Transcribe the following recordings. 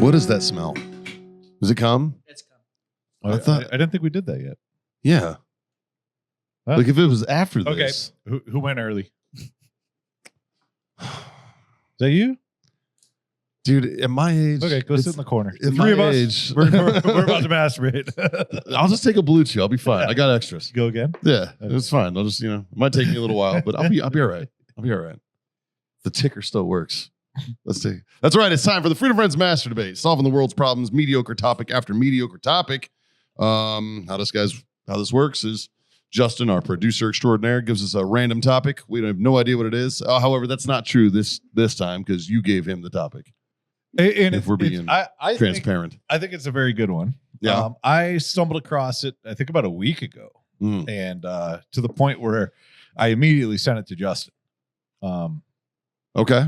What does that smell? Does it come? It's coming. I didn't think we did that yet. Yeah. Huh? Like if it was after Okay. this. Who went early? Is that you? Dude, at my age. Okay, go sit in the corner. At The my three of us, age. we're about to masturbate. I'll just take a blue chew. I'll be fine. Yeah. I got extras. Go again? Yeah, it's fine. I'll just, it might take me a little while, but I'll be all right. I'll be all right. The ticker still works. Let's see. That's right. It's time for the Freedom Friends Master Debate, solving the world's problems, mediocre topic after mediocre topic. How this works is Justin, our producer extraordinaire, gives us a random topic. We have no idea what it is. However, that's not true this time because you gave him the topipic. And If we're being I transparent. I think it's a very good one. Yeah. I stumbled across it, I think about a week ago, Mm. and to the point where I immediately sent it to Justin. Okay.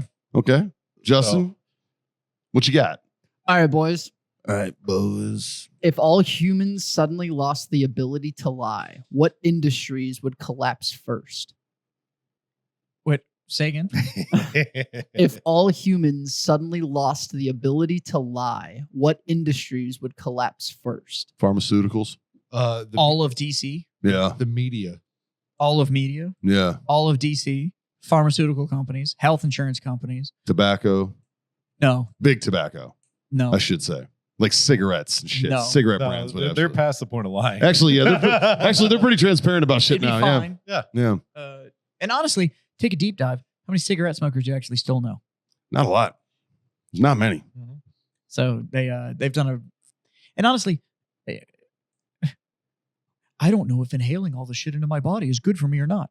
Justin, what you got? All right, boys. All right, boys. If all humans suddenly lost the ability to lie, what industries would collapse first? Wait, say again? If all humans suddenly lost the ability to lie, what industries would collapse first? Pharmaceuticals. All of DC, Yeah. the media. all of media, Yeah. all of DC, pharmaceutical companies, health insurance companies. Tobacco. No, Big tobacco, no. I should say. Like cigarettes and shit. No. Cigarette No, brands. they're past the point of lying. Actually, yeah. They're pretty transparent about shit It'd be now. fine. Yeah. And honestly, take a deep dive. How many cigarette smokers do you actually still know? Not a lot. There's not many. So they've done a, and honestly, I don't know if inhaling all the shit into my body is good for me or not.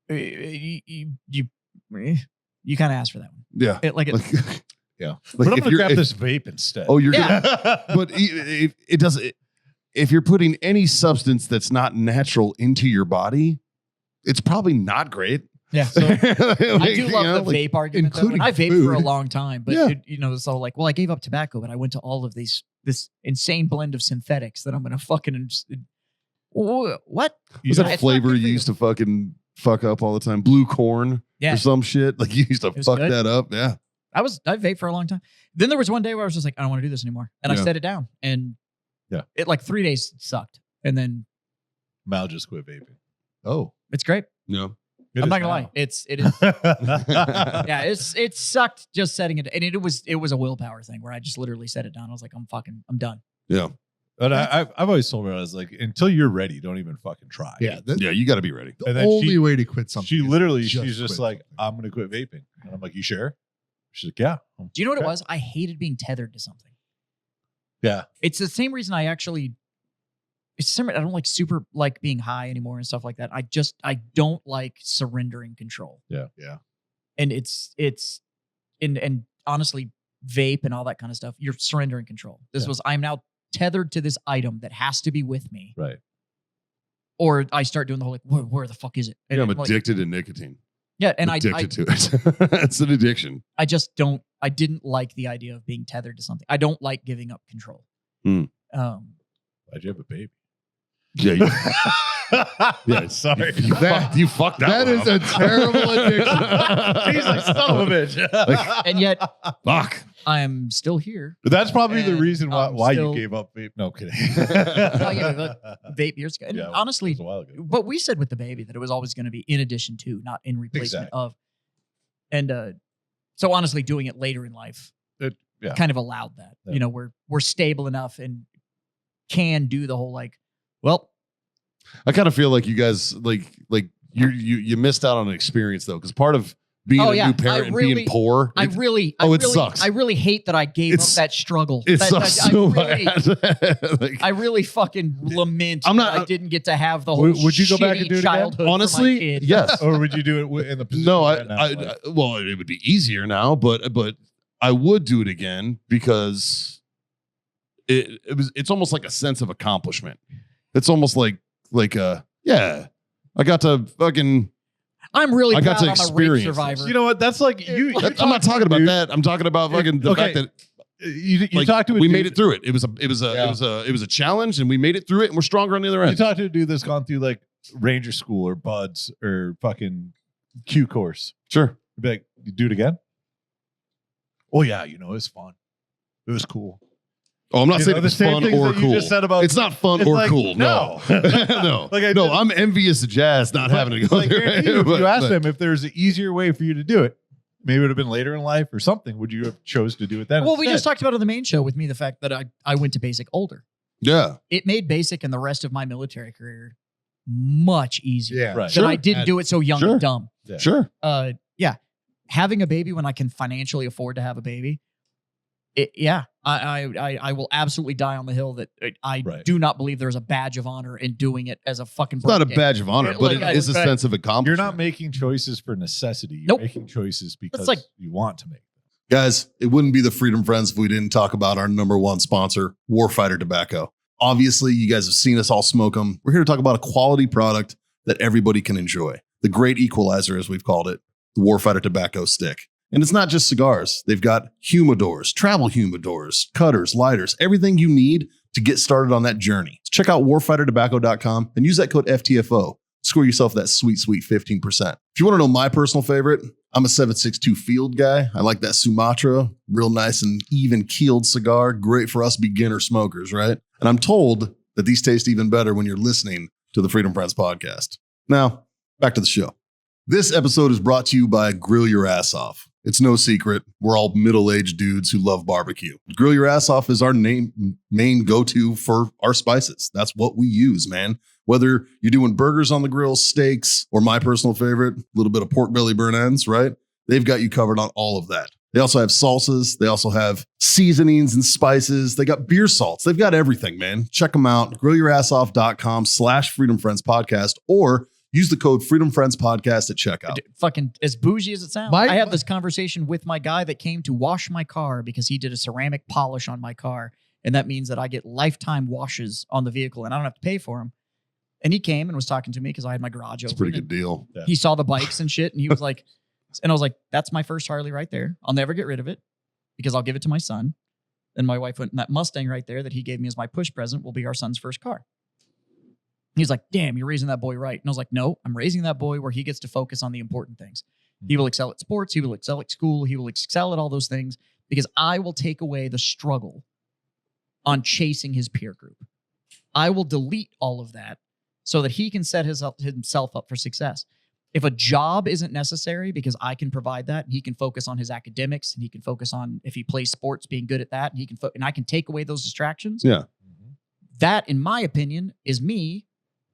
You kind of asked for that one. Yeah. Yeah. Like But I'm if going to you're- grab if- this vape instead. Oh, you're Yeah. gonna, but it doesn't. If you're putting any substance that's not natural into your body, it's probably not great. Yeah. So Like, I do you love know, the like, vape argument. Though. And including I vaped for a food. long time, but Yeah. it's all like, well, I gave up tobacco, but I went to all of this insane blend of synthetics that I'm gonna fucking what? Was that It's flavor not good you for used to fucking fuck up all the time? Blue corn Yeah. or some shit? Like you used to was fuck good. that up? Yeah. I vaped for a long time. Then there was one day where I was just like, I don't want to do this anymore, and I Yeah. set it down, and it like 3 days sucked, and then Mal just quit vaping. Oh. it's great. Yeah. I'm not gonna lie, it is. Yeah, it sucked just setting it, and it was a willpower thing where I just literally set it down. I was like, I'm done. Yeah. But I've always told her, I was like, until you're ready, don't even fucking try. Yeah, Yeah. You got to be ready. the And then only way to quit something. She is literally, just she's just quit like, something. I'm going to quit vaping. And I'm like, you sure? She's like, yeah. Do you know what Okay. it was? I hated being tethered to something. Yeah. It's the same reason I actually. It's similar. I don't super like being high anymore and stuff like that. I don't like surrendering control. Yeah. And it's and honestly, vape and all that kind of stuff. You're surrendering control. I'm now tethered to this item that has to be with me, Right. or I start doing the whole like, where the fuck is it? And Yeah, I'm like, addicted to nicotine. yeah, and Addicted to it. It's an addiction. I just don't. I didn't like the idea of being tethered to something. I don't like giving up control. Hmm. Why'd you have a baby? Yeah. Yeah. Sorry. You fucked that That one is up. a terrible addiction. He's like, son of a bitch. And yet Fuck. I am still here. But that's probably the And reason I'm why still- you gave up vape. No kidding. Oh, yeah, vape years ago. And Yeah, honestly, it was a while ago. but we said with the baby that it was always going to be in addition to, not in replacement Exactly. of. And so honestly, doing it later in life Yeah. kind of allowed that. Yeah. You know, we're stable enough and can do the whole like, well, I kind of feel like you guys like you missed out on an experience though, because part of being Oh, a yeah. new parent I and really- being poor. it sucks. I really hate that I gave up It's- that struggle. It That- sucks I so really, bad. Like, I really fucking lament I'm not- that I didn't get to have the whole Would you go back and shitty do it again? childhood for my honestly, kid. yes. Or would you do it in the position? No, you're in now? Like, well, it would be easier now, but I would do it again because it's almost like a sense of accomplishment. It's almost like yeah, I got to fucking. I'm really I got proud to I'm a rape experience survivor. this. you know what? That's like you. I'm not talking about dude. that. I'm talking about fucking the Okay. fact that You like, talked to a we dude, made it through it. It was Yeah. a challenge, and we made it through it, and we're stronger on the other You end. talked to a dude that's gone through like Ranger School or Buds or fucking Q course. Sure. You'd be like, you do it again? Oh yeah, you know, it was fun. It was cool. Oh, I'm not You saying know, it the was same fun things or that you cool. just said about- It's not fun It's or like, cool. No, no. Like I No, did- I'm envious of Jazz not having to go Like, there. guarantee you, if But- you asked but- them if there's an easier way for you to do it, maybe it would have been later in life or something. Would you have chose to do it then? Well, we instead? just talked about on the main show with me the fact that I went to basic older. yeah, It made basic and the rest of my military career much easier. Yeah. Right. That I didn't do it so young Sure. and dumb. Yeah. sure. Yeah, having a baby when I can financially afford to have a baby. I will absolutely die on the hill that I Right. do not believe there's a badge of honor in doing it as a fucking. It's not a birthday. badge of honor, Yeah, but like, it is a I- sense of You're accomplishment. not making choices for necessity. You're Nope. making choices because like- you want to make. Guys, it wouldn't be the Freedom Friends if we didn't talk about our number one sponsor, Warfighter Tobacco. Obviously, you guys have seen us all smoke them. We're here to talk about a quality product that everybody can enjoy. The great equalizer, as we've called it, the Warfighter Tobacco Stick. And it's not just cigars. They've got humidors, travel humidors, cutters, lighters, everything you need to get started on that journey. Check out warfightertobacco.com and use that code FTFO. Score yourself that sweet, sweet 15%. If you want to know my personal favorite, I'm a 762 Field guy. I like that Sumatra, real nice and even keeled cigar. Great for us beginner smokers, right? And I'm told that these taste even better when you're listening to the Freedom Friends podcast. Now, back to the show. This episode is brought to you by Grill Your Ass Off. It's no secret, we're all middle-aged dudes who love barbecue. Grill Your Ass Off is our main go-to for our spices. That's what we use, man. Whether you're doing burgers on the grill, steaks, or my personal favorite, a little bit of pork belly burn ends, right? They've got you covered on all of that. They also have salsas. They also have seasonings and spices. They got beer salts. They've got everything, man. Check them out. GrillYourAssOff.com/Freedom Friends Podcast, or use the code Freedom Friends Podcast at checkout. Fucking as bougie as it sounds. My- I had this conversation with my guy that came to wash my car because he did a ceramic polish on my car. And that means that I get lifetime washes on the vehicle and I don't have to pay for them. And he came and was talking to me because I had my garage It's a open. pretty good deal. Yeah. He saw the bikes and shit. And he was like, and I was like, that's my first Harley right there. I'll never get rid of it because I'll give it to my son. And my wife went, and that Mustang right there that he gave me as my push present will be our son's first car. He's like, damn, you're raising that boy right. And I was like, no, I'm raising that boy where he gets to focus on the important things. He will excel at sports. He will excel at school. He will excel at all those things because I will take away the struggle on chasing his peer group. I will delete all of that so that he can set himself up for success. If a job isn't necessary because I can provide that and he can focus on his academics and he can focus on if he plays sports, being good at that, and he can and I can take away those distractions. Yeah. That, in my opinion, is me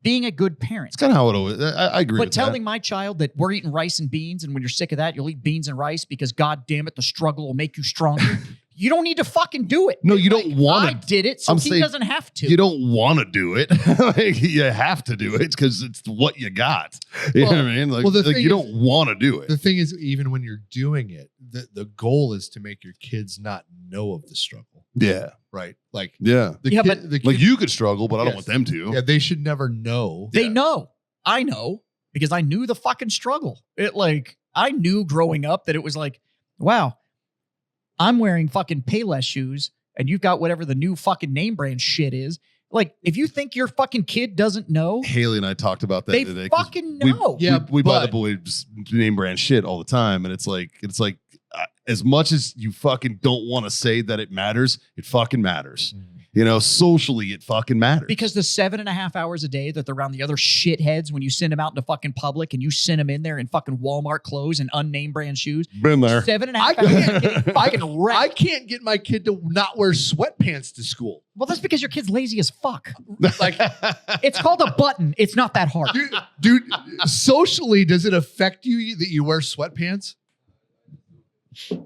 being a good parent. It's kind of how it always, I agree But with telling my child that we're eating rice and beans, and when you're sick of that, you'll eat beans and rice because, God damn it, the struggle will make you stronger. You don't need to fucking do it. No, you don't want I to. did it, so I'm he saying doesn't have to. You don't want to do it. Like, you have to do it because it's what you got. You know Well- what I mean? Like, well, the like thing you is- don't want to do it. The thing is, even when you're doing it, the goal is to make your kids not know of the struggle, Yeah. right? Like Yeah. the Yeah, kid, but- the kid, Like you could struggle, but I don't Yes. want them to. yeah, they should never know. They know. I know because I knew the fucking struggle. I knew growing up that it was like, wow, I'm wearing fucking Payless shoes and you've got whatever the new fucking name brand shit is. Like, if you think your fucking kid doesn't know, Haley and I talked about that they today. 'cause fucking we- know. Yeah, we buy the but- boys name brand shit all the time, and it's like as much as you fucking don't want to say that it matters, it fucking matters. You know, socially, it fucking matters. Because the 7.5 hours a day that they're around the other shitheads when you send them out into fucking public and you send them in there in fucking Walmart clothes and unnamed brand shoes. been there. 7.5 I hours can't getting fucking wrecked. I can't get my kid to not wear sweatpants to school. Well, that's because your kid's lazy as fuck. Like, It's called a button. It's not that hard. dude, socially, does it affect you that you wear sweatpants?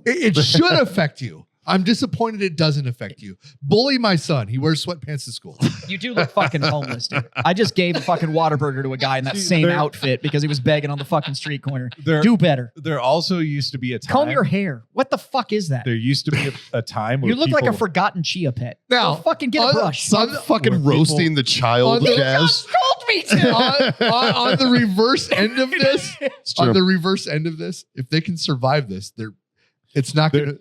It should affect you. I'm disappointed it doesn't affect you. Bully my son. He wears sweatpants to school. You do look fucking homeless, dude. I just gave a fucking Whataburger to a guy in that same There- outfit because he was begging on the fucking street corner. There, Do better. there also used to be a time. Comb your hair. What the fuck is that? There used to be a time where You look like a people- forgotten chia pet. Now, Go fucking get a on- brush. Stop fucking Where people- roasting the child, On the- Jazz. told me to. on the reverse end of this, It's on true. the reverse end of this, if they can survive this, it's not going to.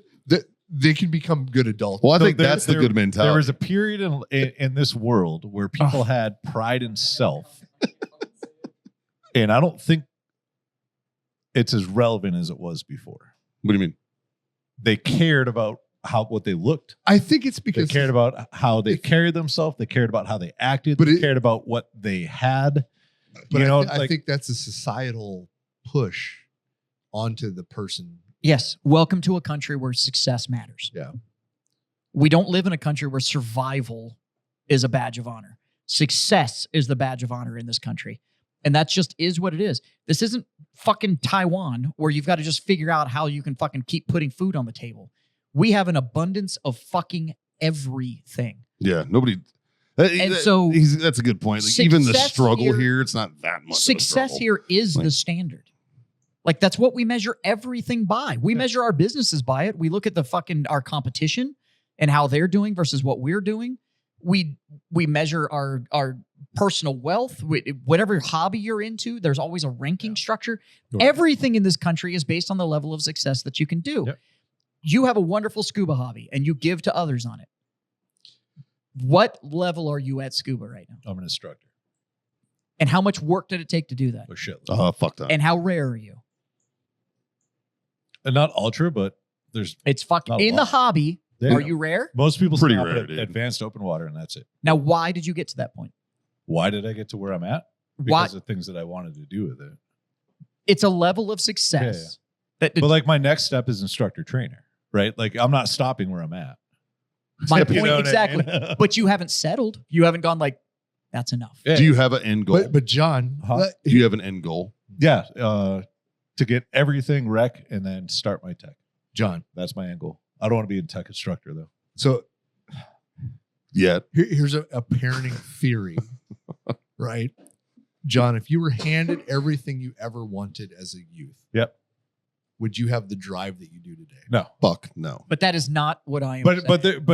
They can become good adults. Well, I So think that's the good mentality. There was a period in this world where people had pride in self, and I don't think it's as relevant as it was before. What do you mean? they cared about what they looked. I think it's They because cared about how they carried themselves. They cared about how they acted. But They it- cared about what they had. but you know, I like think that's a societal push onto the person. Yes. Welcome to a country where success matters. Yeah. We don't live in a country where survival is a badge of honor. Success is the badge of honor in this country. And that just is what it is. This isn't fucking Taiwan where you've got to just figure out how you can fucking keep putting food on the table. We have an abundance of fucking everything. Yeah, nobody. And so that's a good point. Like, even the success struggle here- here, it's not that much. Success here is Like- the standard. Like that's what we measure everything by. We measure our businesses by it. We look at the fucking our competition and how they're doing versus what we're doing. We measure our personal wealth. Whatever hobby you're into, there's always a ranking structure. Right. Everything in this country is based on the level of success that you can do. Yep. You have a wonderful scuba hobby and you give to others on it. What level are you at scuba right now? I'm an instructor. And how much work did it take to do that? Oh shit. Oh, fuck that. And how rare are you? And not ultra, but there's It's fucking Not a in the lot. hobby. there Are go. you rare? Most people Pretty stop rare, at dude. advanced open water, and that's it. Now, why did you get to that point? Why did I get to where I'm at? Why? Because of things that I wanted to do with it. It's a level of success. That But like my next step is instructor trainer, right? Like I'm not stopping where I'm at. my You point know what I exactly. mean? But you haven't settled. You haven't gone like, that's enough. Yeah. Do you have an end goal? But John, Huh? Do you have an end goal? Yeah, to get everything rec and then start my tech. John. That's my end goal. I don't want to be a tech instructor though. So Yet. here's a parenting theory, right? John, if you were handed everything you ever wanted as a youth, Yep. would you have the drive that you do today? No, Fuck no. But that is not what I am but saying.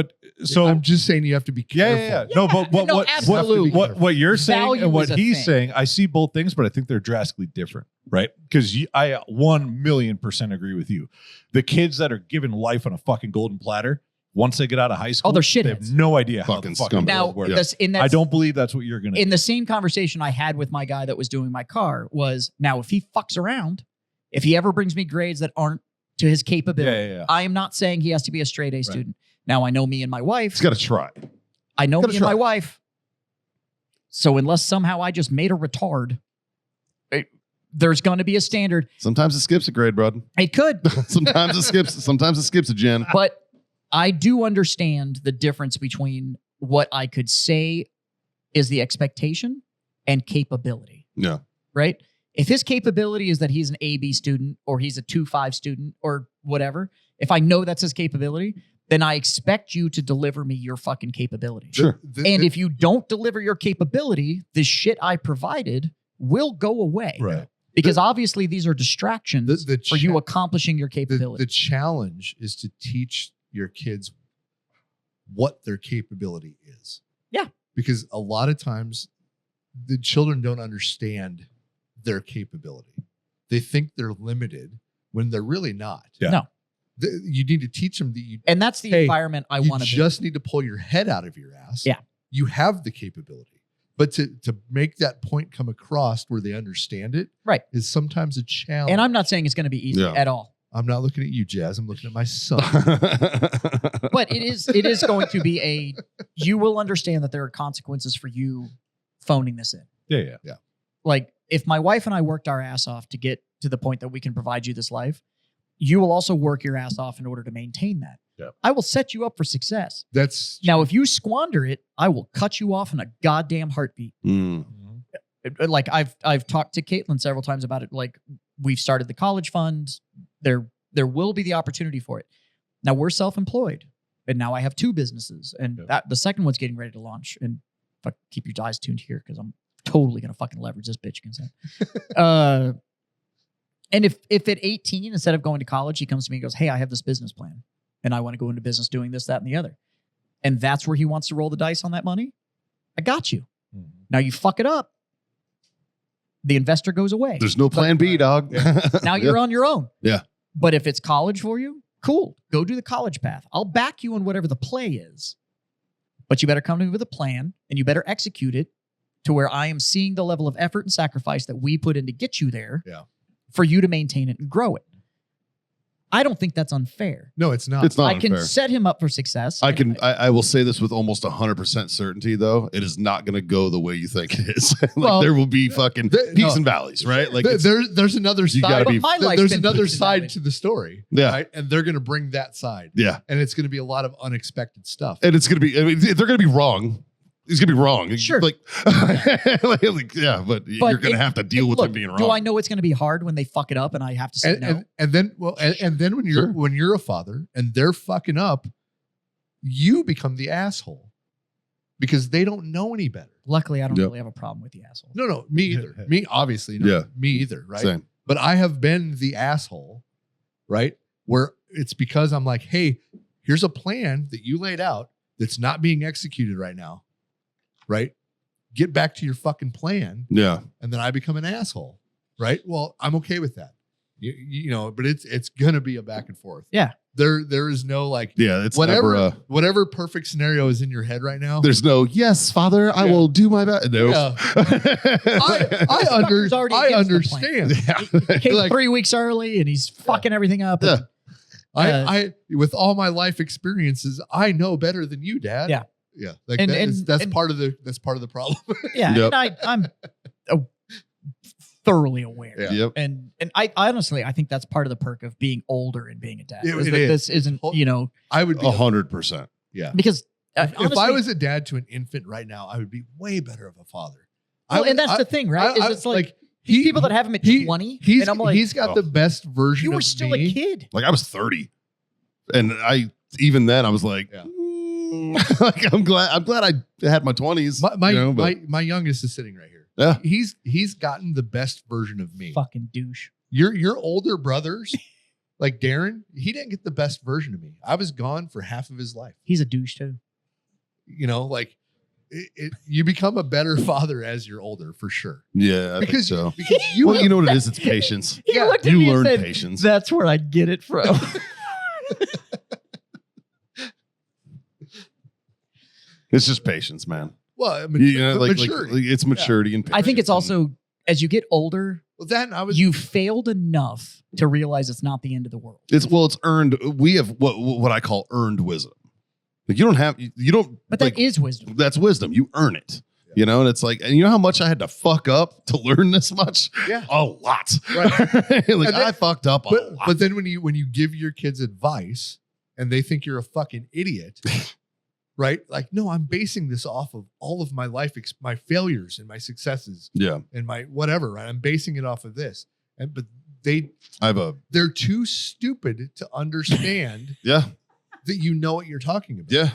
so I'm just saying you have to be yeah, careful. yeah, yeah. No, but Yeah, no, what absolutely. what you're saying Value and what is a he's thing. saying, I see both things, but I think they're drastically different, right? Because I 1,000,000% agree with you. The kids that are given life on a fucking golden platter, once they get out of high school, they're they have shitheads. no idea how Fucking the fucking scumbags. Now, world works. this, in that, I don't believe that's what you're gonna. in the same conversation I had with my guy that was doing my car was, now if he fucks around, if he ever brings me grades that aren't to his capability, yeah. I am not saying he has to be a straight A student. Now I know me and my wife. It's got to try. I know Gotta me and my try. wife. So unless somehow I just made a retard, there's going to be a standard. Sometimes it skips a grade, bro. It could, Sometimes it skips. Sometimes it skips a gen. but I do understand the difference between what I could say is the expectation and capability, Yeah. right? If his capability is that he's an AB student or he's a 2.5 student or whatever, if I know that's his capability, then I expect you to deliver me your fucking capability. Sure. And if you don't deliver your capability, the shit I provided will go away. Right. Because obviously these are distractions the for you cha- accomplishing your capability. the challenge is to teach your kids what their capability is. Yeah. Because a lot of times the children don't understand their capability. They think they're limited when they're really not. Yeah. No. You need to teach them that you And that's the Hey, environment I you want to be. just need to pull your head out of your ass. Yeah. You have the capability. But to make that point come across where they understand it Right. is sometimes a challenge. And I'm not saying it's going to be easy Yeah. at all. I'm not looking at you, Jazz. I'm looking at my son. But it is going to be you will understand that there are consequences for you phoning this in. Yeah. Like if my wife and I worked our ass off to get to the point that we can provide you this life, you will also work your ass off in order to maintain that. Yep. I will set you up for success. That's Now, if you squander it, I will cut you off in a goddamn heartbeat. Mm. Like I've talked to Caitlin several times about it. Like we've started the college fund. There will be the opportunity for it. Now we're self-employed, and now I have 2 businesses, and Yep. that the second one's getting ready to launch. And fuck, keep your eyes tuned here because I'm totally gonna fucking leverage this bitch consent. And if at 18, instead of going to college, he comes to me and goes, "Hey, I have this business plan, and I want to go into business doing this, that, and the other," and that's where he wants to roll the dice on that money, I got you. Mhm. Now you fuck it up, the investor goes away. There's no plan B, dog. Now you're on your own. Yeah. But if it's college for you, cool. Go do the college path. I'll back you on whatever the play is. But you better come to me with a plan and you better execute it to where I am seeing the level of effort and sacrifice that we put in to get you there Yeah. for you to maintain it and grow it. I don't think that's unfair. No, it's not. It's not I can unfair. set him up for success. I will say this with almost 100% certainty, though. It is not going to go the way you think it is. Like, Well, there will be fucking th- peaks no. and valleys, right? Like, There's another you side. gotta be- But my life's There's been another peaks and side valleys. to the story. Yeah. Right? And they're going to bring that side. yeah. And it's going to be a lot of unexpected stuff. And it's going to be, I mean, they're going to be wrong. He's going to be wrong. Sure. Like, yeah, but you're going to it- have to deal with look, him being wrong. Do I know it's going to be hard when they fuck it up and I have to say and, no? and then and then Sure. when you're a father and they're fucking up, you become the asshole because they don't know any better. Luckily, I don't Yep. really have a problem with the asshole. No, me either. Me, obviously, no. Yeah. Me either, right? Same. But I have been the asshole, right? Where it's because I'm like, hey, here's a plan that you laid out that's not being executed right now, right? Get back to your fucking plan. Yeah. And then I become an asshole, right? Well, I'm okay with that. You know, but it's gonna be a back and forth. Yeah. There is no like Yeah. It's whatever never, whatever perfect scenario is in your head right now. there's no, yes, Father, I Yeah. will do my best. No. Yeah. I Fucker's already against the plan. understand. Came Like, 3 weeks early and he's fucking everything up. Yeah. I with all my life experiences, I know better than you, Dad. Yeah. Yeah. Like And- that's and- part of the problem. Yeah, Yep. and I'm thoroughly aware. Yeah. Yep. And I honestly, I think that's part of the perk of being older and being a dad. It- is it that is. This isn't, you know, I would be 100%. yeah. because If I honestly- was a dad to an infant right now, I would be way better of a father. well, I and that's would- the thing, right? I- Is it's like he- people that have him at he- 20, he's and I'm like, he's got the best version you were of still me. a kid. Like I was 30. And even then I was like, Yeah. like I'm glad I had my 20s. My, you know, but- my youngest is sitting right here. Yeah. He's gotten the best version of me. Fucking douche. Your older brothers, like Darren, he didn't get the best version of me. I was gone for half of his life. He's a douche too. You know, like you become a better father as you're older, for sure. yeah, I Because think so. because you Well, you know what it is? It's patience. He Yeah, looked at You me learn and said, patience. "That's where I get it from." It's just patience, man. well, You know, like maturity. it's maturity and patience. I think it's and- also as you get older, Well, then I was you failed enough to realize it's not the end of the world. it's earned. We have what I call earned wisdom. Like you don't. But like, that is wisdom. that's wisdom. You earn it. You know, and it's like, and you know how much I had to fuck up to learn this much? Yeah. A lot. Right. like then- I fucked up a lot. but then when you give your kids advice and they think you're a fucking idiot, right? Like, no, I'm basing this off of all of my life, my failures and my successes Yeah. and my whatever, right? I'm basing it off of this. But I have they're too stupid to understand yeah. that you know what you're talking about. Yeah.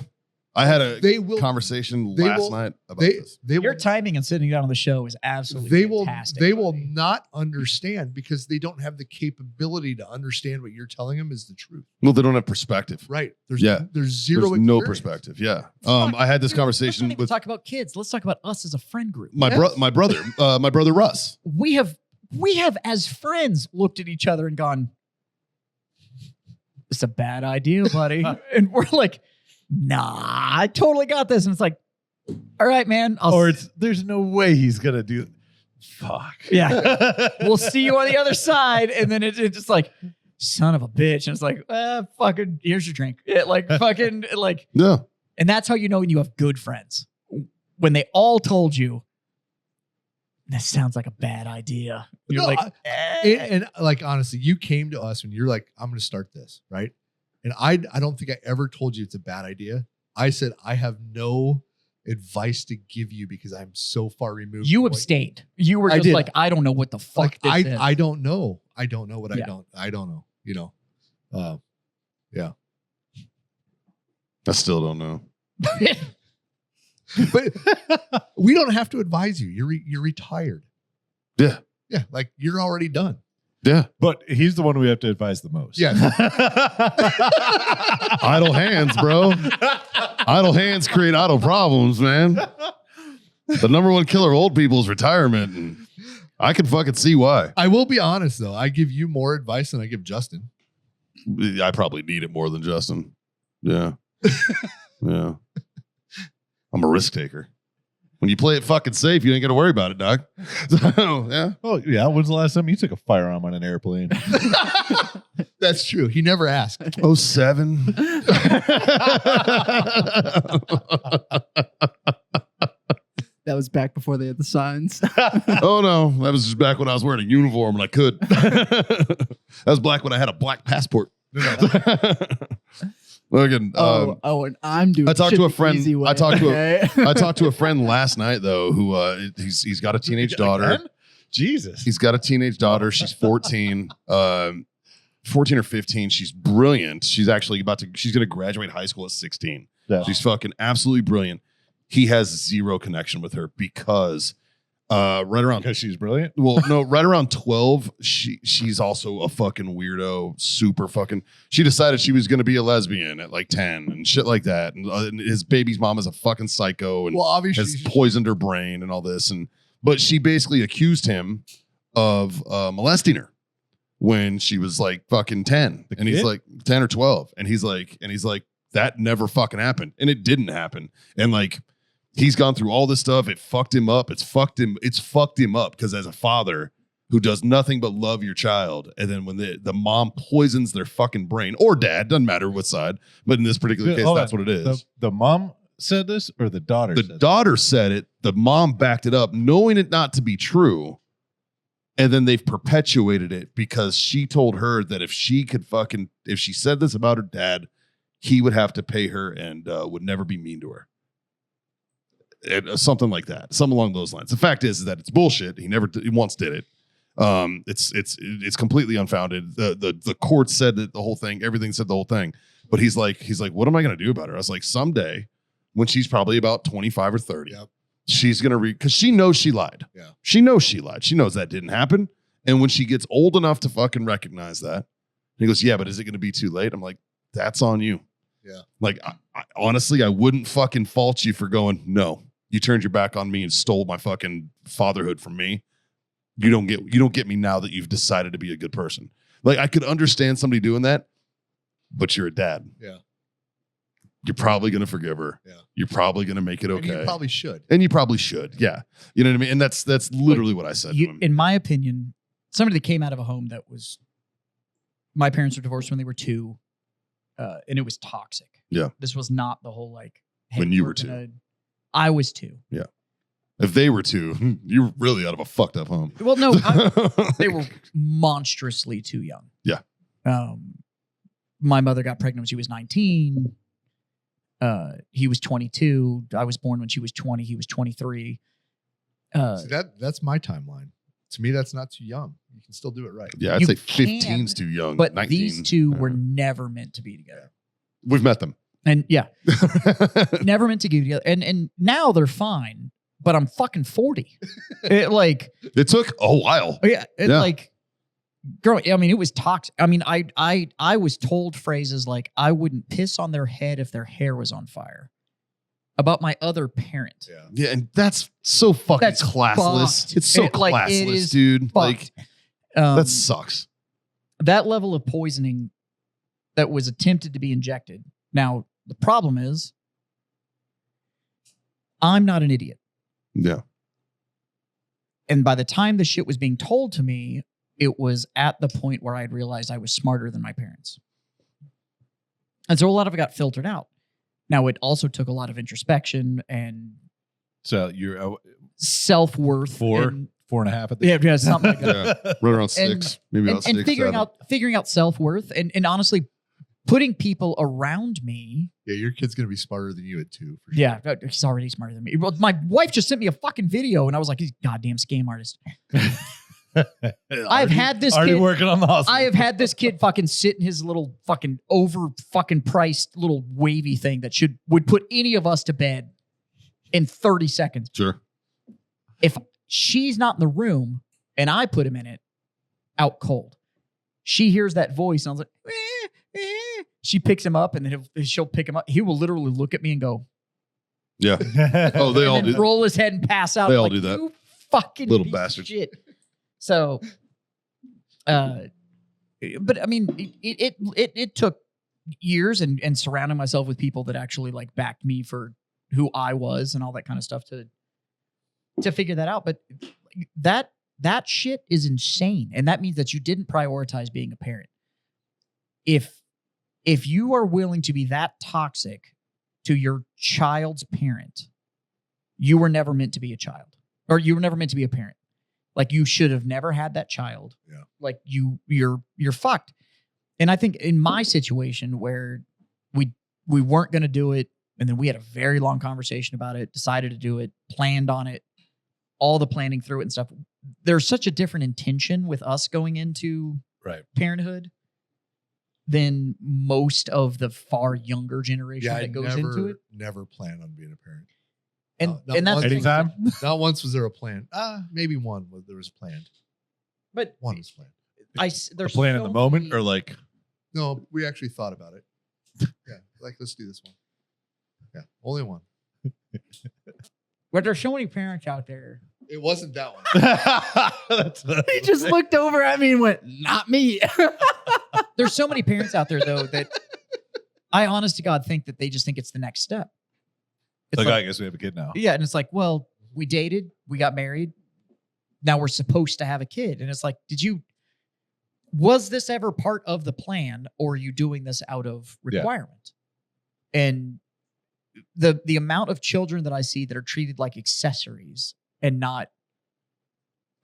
I had a They will conversation they last will- night about they this. they Your will timing and sitting down on the show is absolutely they will fantastic. they will buddy. not understand because they don't have the capability to understand what you're telling them is the truth. Well, they don't have perspective. Right. There's Yeah. there's zero There's no experience. perspective. Yeah. Fuck, I had this dude, let's conversation not even with talk about kids. Let's talk about us as a friend group. my Yes. my brother Russ. We have as friends looked at each other and gone, "It's a bad idea, buddy," and we're like, "Nah, I totally got this." And it's like, "All right, man. There's no way he's gonna do. Fuck. Yeah, we'll see you on the other side." And then it's just like, "Son of a bitch," and it's like, "Fucking, here's your drink." Yeah, like fucking like, Yeah. and that's how you know when you have good friends when they all told you. That sounds like a bad idea. You're No, like, And like honestly, you came to us when you're like, I'm going to start this, right? And I don't think I ever told you it's a bad idea. I said I have no advice to give you because I'm so far removed. you from what- abstained. You were I just did. like, I don't know what the fuck Like this is. I don't know. I don't know what Yeah. I don't know. You know. I still don't know. But we don't have to advise you. You're retired. Yeah. Yeah, like you're already done. Yeah. But he's the one we have to advise the most. Yeah. Idle hands, bro. Idle hands create idle problems, man. The number one killer of old people is retirement. And I can fucking see why. I will be honest though. I give you more advice than I give Justin. I probably need it more than Justin. Yeah. Yeah. I'm a risk taker. When you play it fucking safe, you ain't got to worry about it, dog. So, yeah. Oh yeah. When's the last time you took a firearm on an airplane? That's true. He never asked. 07. That was back before they had the signs. Oh no, that was just back when I was wearing a uniform and I could. That was black when I had a black passport. Logan, and I'm doing. I talked shit to a the friend- easy way, I talked to okay? I talked to a friend last night though who he's got a teenage daughter. Again? Jesus. He's got a teenage daughter. She's 14. 14 or 15. She's brilliant. She's actually she's going to graduate high school at 16. Yeah. She's fucking absolutely brilliant. He has zero connection with her because right around Because she's brilliant. right around 12, she's also a fucking weirdo, super fucking. She decided she was going to be a lesbian at like 10 and shit like that. And his baby's mom is a fucking psycho and Well, obviously, has poisoned her brain and all this. But she basically accused him of molesting her when she was like fucking 10. The And he's kid? like 10 or 12. And he's like, that never fucking happened. And it didn't happen. And like, he's gone through all this stuff. It fucked him up. It's fucked him up because as a father who does nothing but love your child, and then when the mom poisons their fucking brain, or dad, doesn't matter what side, but in this particular case, Hold that's on. what it is. The mom said this, or the daughter? The said daughter said it. The mom backed it up, knowing it not to be true. And then they've perpetuated it because she told her that if she said this about her dad, he would have to pay her and would never be mean to her. Something like that, something along those lines. The fact is that it's bullshit. He once did it. It's completely unfounded. The court said that the whole thing, everything said the whole thing. But he's like, what am I going to do about her? I was like, someday when she's probably about 25 or 30, Yep. she's going to because she knows she lied. Yeah. She knows she lied. She knows that didn't happen. And when she gets old enough to fucking recognize that, he goes, yeah, but is it going to be too late? I'm like, that's on you. Yeah. Like, honestly, I wouldn't fucking fault you for going, no, you turned your back on me and stole my fucking fatherhood from me. You don't get me now that you've decided to be a good person. Like, I could understand somebody doing that, but you're a dad. Yeah. You're probably going to forgive her. Yeah. You're probably going to make it And okay. you probably should. And you probably should. Yeah. You know what I mean? And that's literally what I said to him. In my opinion, somebody that came out of a home that was, my parents were divorced when they were 2, and it was toxic. Yeah. This was not the whole like, When you we're were 2. I was 2. If they were 2, you're really out of a fucked up home. Well, no, they were monstrously too young. Yeah. My mother got pregnant when she was 19. He was 22. I was born when she was 20. He was 23. See, that's my timeline. To me, that's not too young. You can still do it right. Yeah, I'd You say can, 15's too young. But 19. these two Yeah. were never meant to be together. We've met them. And yeah, never meant to be together. And now they're fine, but I'm fucking 40. It took a while. Yeah, Yeah. like, girl. I mean, it was toxic. I mean, I was told phrases like, "I wouldn't piss on their head if their hair was on fire." About my other parent. Yeah. Yeah, and that's so fucking That's classless. fucked. It's so It, like, it classless, is dude. Like, Fucked. that sucks. That level of poisoning that was attempted to be injected. Now, the problem is, I'm not an idiot. Yeah. And by the time the shit was being told to me, it was at the point where I'd realized I was smarter than my parents. And so a lot of it got filtered out. Now, it also took a lot of introspection and So you're self-worth. 4, and, 4.5 at the yeah, something like that. Yeah. Right around 6. Maybe about 6. And figuring out self-worth and honestly putting people around me. Yeah, your kid's gonna be smarter than you at 2. For sure. Yeah, he's already smarter than me. Well, my wife just sent me a fucking video and I was like, he's a goddamn scam artist. I've had this already kid. working on the hospital. I have had this kid fucking sit in his little fucking over fucking priced little wavy thing that would put any of us to bed in 30 seconds. Sure. If she's not in the room and I put him in it, out cold. She hears that voice and I was like, she picks him up and then she'll pick him up. He will literally look at me and go, Yeah. Oh, they all and then do. roll his head and pass out. They I'm all like, do that. You fucking Little piece of bastard. shit. So, but I mean, it took years and surrounding myself with people that actually like backed me for who I was and all that kind of stuff to to figure that out. But that shit is insane. And that means that you didn't prioritize being a parent. If you are willing to be that toxic to your child's parent, you were never meant to be a child, or you were never meant to be a parent. Like, you should have never had that child. Yeah. Like, you're fucked. And I think in my situation where we weren't going to do it, and then we had a very long conversation about it, decided to do it, planned on it, all the planning through it and stuff. There's such a different intention with us going into Right. parenthood than most of the far younger generation Yeah, I that goes into it. never planned on being a parent. And not and that's once. the thing. Anytime. Not once was there a plan. Maybe one was there was planned. But One was planned. A there's plan in so the moment, many- or like No, we actually thought about it. Yeah, like let's do this one. Yeah, only one. but there's so many parents out there. It wasn't that one. He just looked over at me and went, "Not me." There's so many parents out there though that I honest to God think that they just think it's the next step. It's like, like, I guess we have a kid now. yeah, and it's like, well, we dated, we got married, now we're supposed to have a kid. And it's like, was this ever part of the plan, or are you doing this out of Yeah. requirement? And the amount of children that I see that are treated like accessories and not,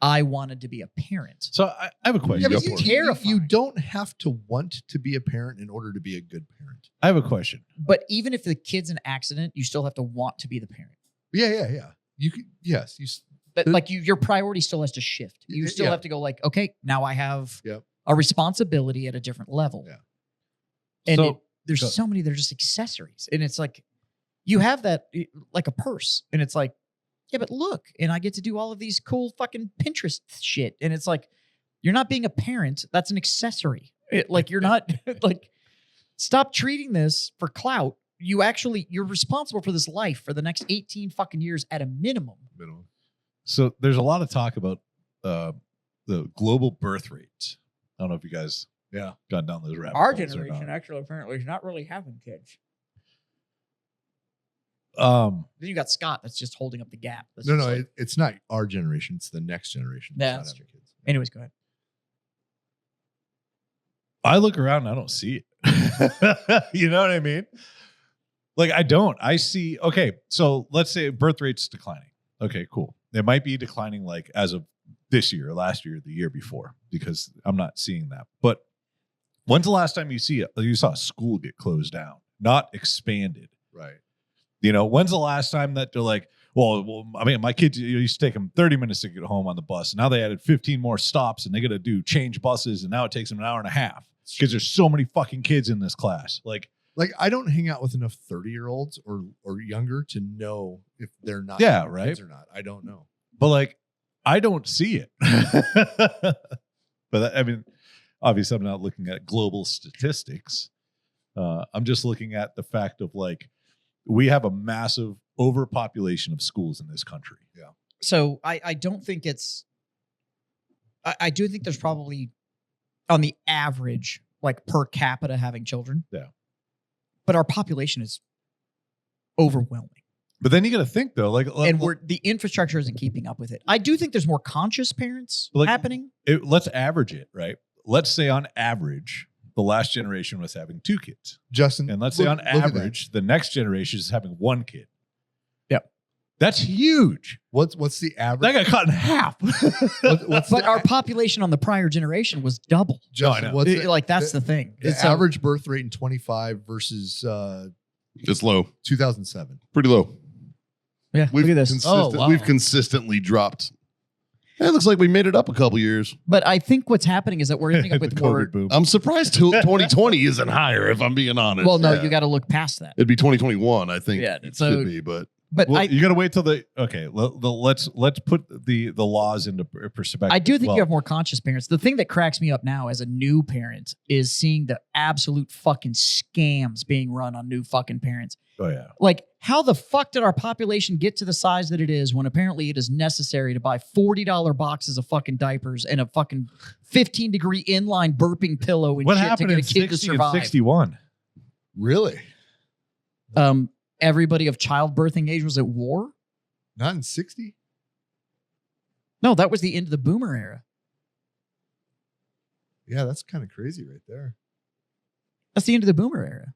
I wanted to be a parent. So I have a question. Yeah, Go but for it. terrifying. you don't have to want to be a parent in order to be a good parent. I have a question. But even if the kid's an accident, you still have to want to be the parent. Yeah. You could, yes, you. But like your priority still has to shift. You still Yeah. have to go like, okay, now I have Yep. a responsibility at a different level. Yeah. And So- there's go. so many that are just accessories. And it's like, you have that like a purse. And it's like, yeah, but look, and I get to do all of these cool fucking Pinterest shit. And it's like, you're not being a parent. That's an accessory. Like, you're not like, stop treating this for clout. You're responsible for this life for the next 18 fucking years at a minimum. So there's a lot of talk about the global birth rate. I don't know if you guys gone down those rabbit Our holes or generation not. actually apparently is not really having kids. Um, Then you got Scott that's just holding up the gap. That's No, just no, like- it's not our generation. It's the next generation. Yeah, not that's having kids. anyways, go ahead. I look around and I don't see it. You know what I mean? Like, I don't. I see, okay, so let's say birth rate's declining. Okay, cool. It might be declining like as of this year, last year, the year before, because I'm not seeing that. But when's the last time you saw a school get closed down, not expanded? Right. You know, when's the last time that they're like, well, I mean, my kids used to take them 30 minutes to get home on the bus. Now they added 15 more stops and they got to change buses. And now it takes them an hour and a half because there's so many fucking kids in this class. Like I don't hang out with enough 30-year-olds or younger to know if they're not Yeah, having right? kids or not. I don't know. but like, I don't see it. But I mean, obviously I'm not looking at global statistics. I'm just looking at the fact of like, we have a massive overpopulation of schools in this country. Yeah. So I don't think it's. I do think there's probably, on the average, like per capita having children. Yeah. But our population is overwhelming, But then you got to think though, like, and the infrastructure isn't keeping up with it. I do think there's more conscious parents Like- happening. let's average it, right? Let's say on average, the last generation was having 2 kids. Justin, And let's say on average, the next generation is having 1 kid. Yep. That's huge. what's the average? That got cut in half. What's But the our population on the prior generation was double. Justin, know. what's the, Like, that's the thing. the So- average birth rate in 25 versus It's low, 2007? pretty low. Yeah, We've look at this. We've consistently dropped. It looks like we made it up a couple years. But I think what's happening is that we're ending up The with more. COVID boom. I'm surprised 2020 isn't higher, if I'm being honest. Well, no, Yeah. you got to look past that. It'd be 2021, I think. Yeah, It so- should be, but But Well, I, you got to wait till let's put the laws into perspective. I do think Well, you have more conscious parents. The thing that cracks me up now as a new parent is seeing the absolute fucking scams being run on new fucking parents. Oh yeah. Like, how the fuck did our population get to the size that it is when apparently it is necessary to buy $40 boxes of fucking diapers and a fucking 15-degree inline burping pillow and What shit to happened get in a kid to 60 and survive? 61? Really? Everybody of childbirthing age was at war. Not in 60? No, that was the end of the boomer era. Yeah, that's kind of crazy right there. That's the end of the boomer era.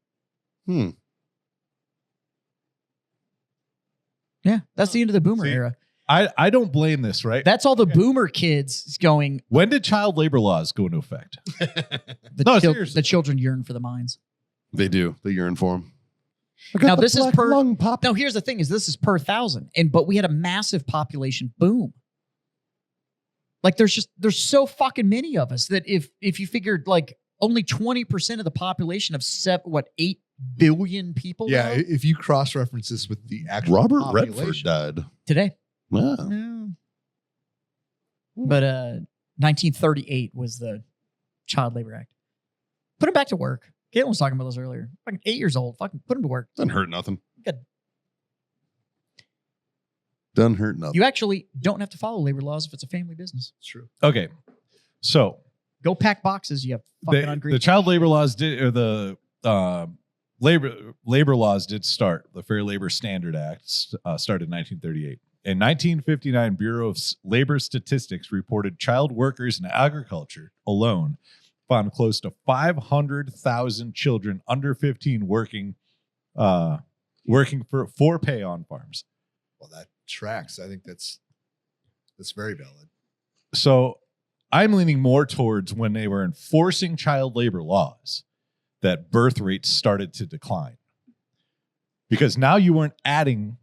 Hmm. Yeah, that's the end of the boomer See, era. I don't blame this, right? That's all the boomer kids going. When did child labor laws go into effect? The, Seriously. the children yearn for the mines. They do. They yearn for him. Now this is per. lung pop. No, here's the thing: is this is per thousand, but we had a massive population boom. Like there's so fucking many of us that if you figured like only 20% of the population of 8 billion people Yeah, now if you cross-reference this with the actual Robert population, Redford died. today. Wow. Yeah. But 1938 was the Child Labor Act. Put him back to work. Caitlin was talking about this earlier. Fucking 8 years old. Fucking put him to work. Doesn't hurt nothing. Good. Doesn't hurt nothing. You actually don't have to follow labor laws if it's a family business. it's true. Okay. So Go pack boxes. You have fucking ungrateful. the child labor laws did, or the labor laws did start. The Fair Labor Standard Act started in 1938. In 1959, Bureau of Labor Statistics reported child workers in agriculture alone found close to 500,000 children under 15 working for pay on farms. Well, that tracks. I think that's very valid. So I'm leaning more towards when they were enforcing child labor laws that birth rates started to decline. Because now you weren't adding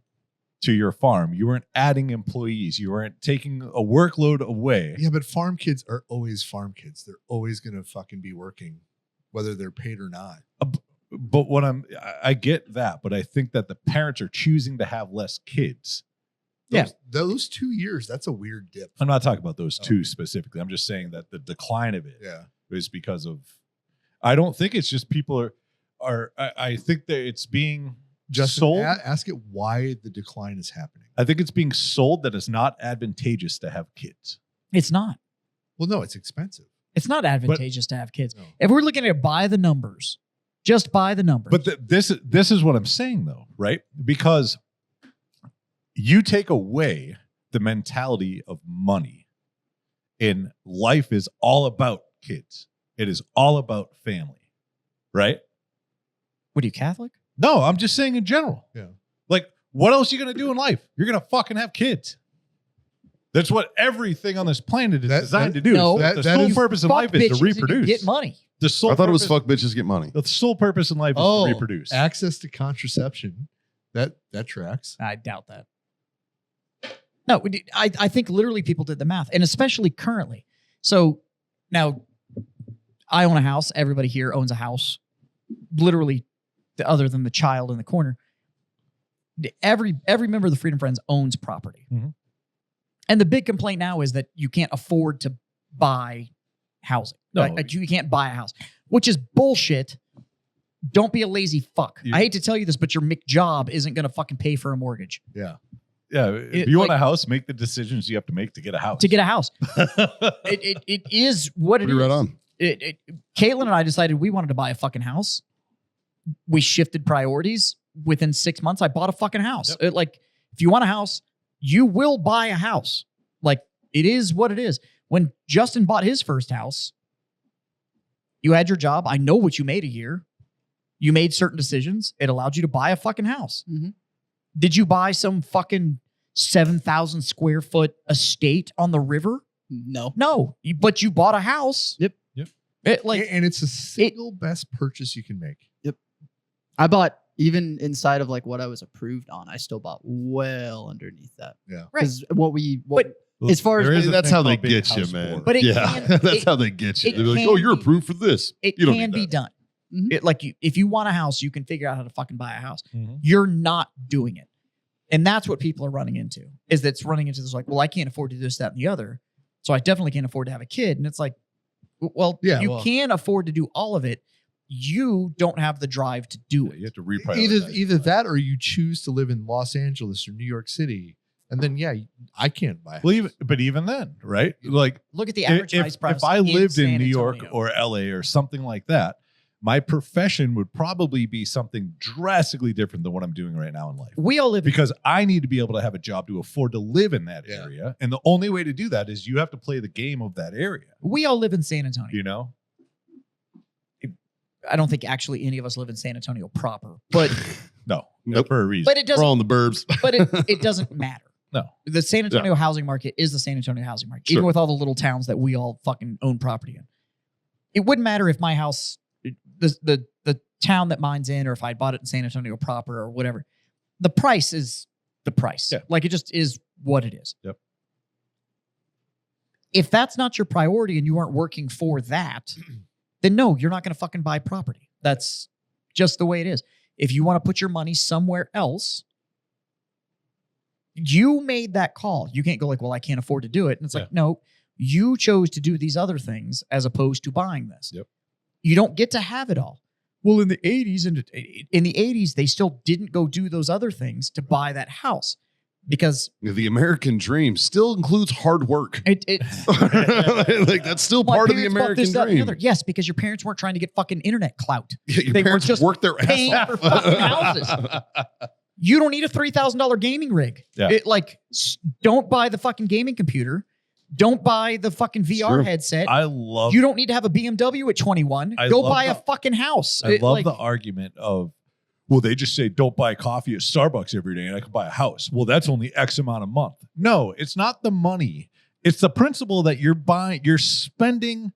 to your farm. You weren't adding employees. You weren't taking a workload away. Yeah, but farm kids are always farm kids. They're always going to fucking be working, whether they're paid or not. But I get that, but I think that the parents are choosing to have less kids. Those 2 years, that's a weird dip. I'm not talking about those two specifically. I'm just saying that the decline of it Yeah. is because of, I don't think it's just people I think that it's being Justin, sold. ask it why the decline is happening. I think it's being sold that it's not advantageous to have kids. It's not. Well, no, it's expensive. It's not advantageous to have kids. No. If we're looking at by the numbers, just by the numbers. But this is what I'm saying though, right? Because you take away the mentality of money, and life is all about kids. It is all about family, right? What are you, Catholic? No, I'm just saying in general. Yeah. Like, what else are you going to do in life? You're going to fucking have kids. That's what everything on this planet is designed to do. No. The That sole is- purpose in Fuck life is bitches to and you reproduce. Get money. The sole I thought it was purpose- fuck bitches get money. The sole purpose in life is to reproduce. Access to contraception. That tracks. I doubt that. No, I think literally people did the math, and especially currently. So now I own a house. Everybody here owns a house. Literally, other than the child in the corner. Every member of the Freedom Friends owns property. Mhm. And the big complaint now is that you can't afford to buy housing. No. Like, you can't buy a house, which is bullshit. Don't be a lazy fuck. You- I hate to tell you this, but your McJob isn't going to fucking pay for a mortgage Yeah. Yeah, if It- you want like- a house, make the decisions you have to make to get a house. to get a house. It is what it Pretty is. right on. Caitlin and I decided we wanted to buy a fucking house. We shifted priorities. Within 6 months, I bought a fucking house. Yep. Like, if you want a house, you will buy a house. Like, it is what it is. When Justin bought his first house, you had your job. I know what you made a year. You made certain decisions. It allowed you to buy a fucking house. Mhm. Did you buy some fucking 7,000 square foot estate on the river? No. No, but you bought a house. Yep. And it's the single best purchase you can make. I bought, even inside of like what I was approved on, I still bought well underneath that. Yeah. Right. Because But- as far as There is a That's thing how they called being get you, house man. poor. But it yeah, can- that's it- how they get you. it They're like, can "Oh, you're be- approved for this." it You don't can need be that. done. Mhm. If you want a house, you can figure out how to fucking buy a house. Mhm. You're not doing it. And that's what people are running into, is that's running into this like, well, I can't afford to do this, that, and the other. So I definitely can't afford to have a kid. And it's like, well, Yeah, you well- can afford to do all of it. You don't have the drive to do Yeah, it. you have to reprioritize. Either that or you choose to live in Los Angeles or New York City. And then, yeah, I can't buy a Well, house. even then, right? Like Look at the average price if I in lived in San New York Antonio. or LA or something like that, my profession would probably be something drastically different than what I'm doing right now in life. We all live Because I need to be able to have a job to afford to live in that Yeah. area. And the only way to do that is you have to play the game of that area, we all live in San Antonio. you know? I don't think actually any of us live in San Antonio proper, but No, Nope. for a reason. but it We're doesn't. all in the burbs. But it doesn't matter. No. The San Antonio housing market is the San Antonio housing market, Sure. even with all the little towns that we all fucking own property in. It wouldn't matter if my house, the town that mine's in, or if I bought it in San Antonio proper or whatever. The price is the price. Yeah. Like it just is what it is. Yep. If that's not your priority and you aren't working for that, then no, you're not going to fucking buy property. That's just the way it is. If you want to put your money somewhere else, you made that call. You can't go like, well, I can't afford to do it. And it's Yeah. like, no, you chose to do these other things as opposed to buying this. Yep. You don't get to have it all. Well, in the 80s, they still didn't go do those other things to buy that house because The American dream still includes hard work. it Like that's still my part of the parents bought American this, that, and the dream. other. Yes, because your parents weren't trying to get fucking internet clout. Yeah, your They were parents just worked their paying ass for off. fucking houses. You don't need a $3,000 gaming rig. Yeah. Don't buy the fucking gaming computer. Don't buy the fucking VR True. headset. I love You don't need to have a BMW at 21. I Go love buy a the- fucking house. I love the argument of, well, they just say don't buy coffee at Starbucks every day and I can buy a house. Well, that's only X amount a month. No, it's not the money. It's the principle that you're spending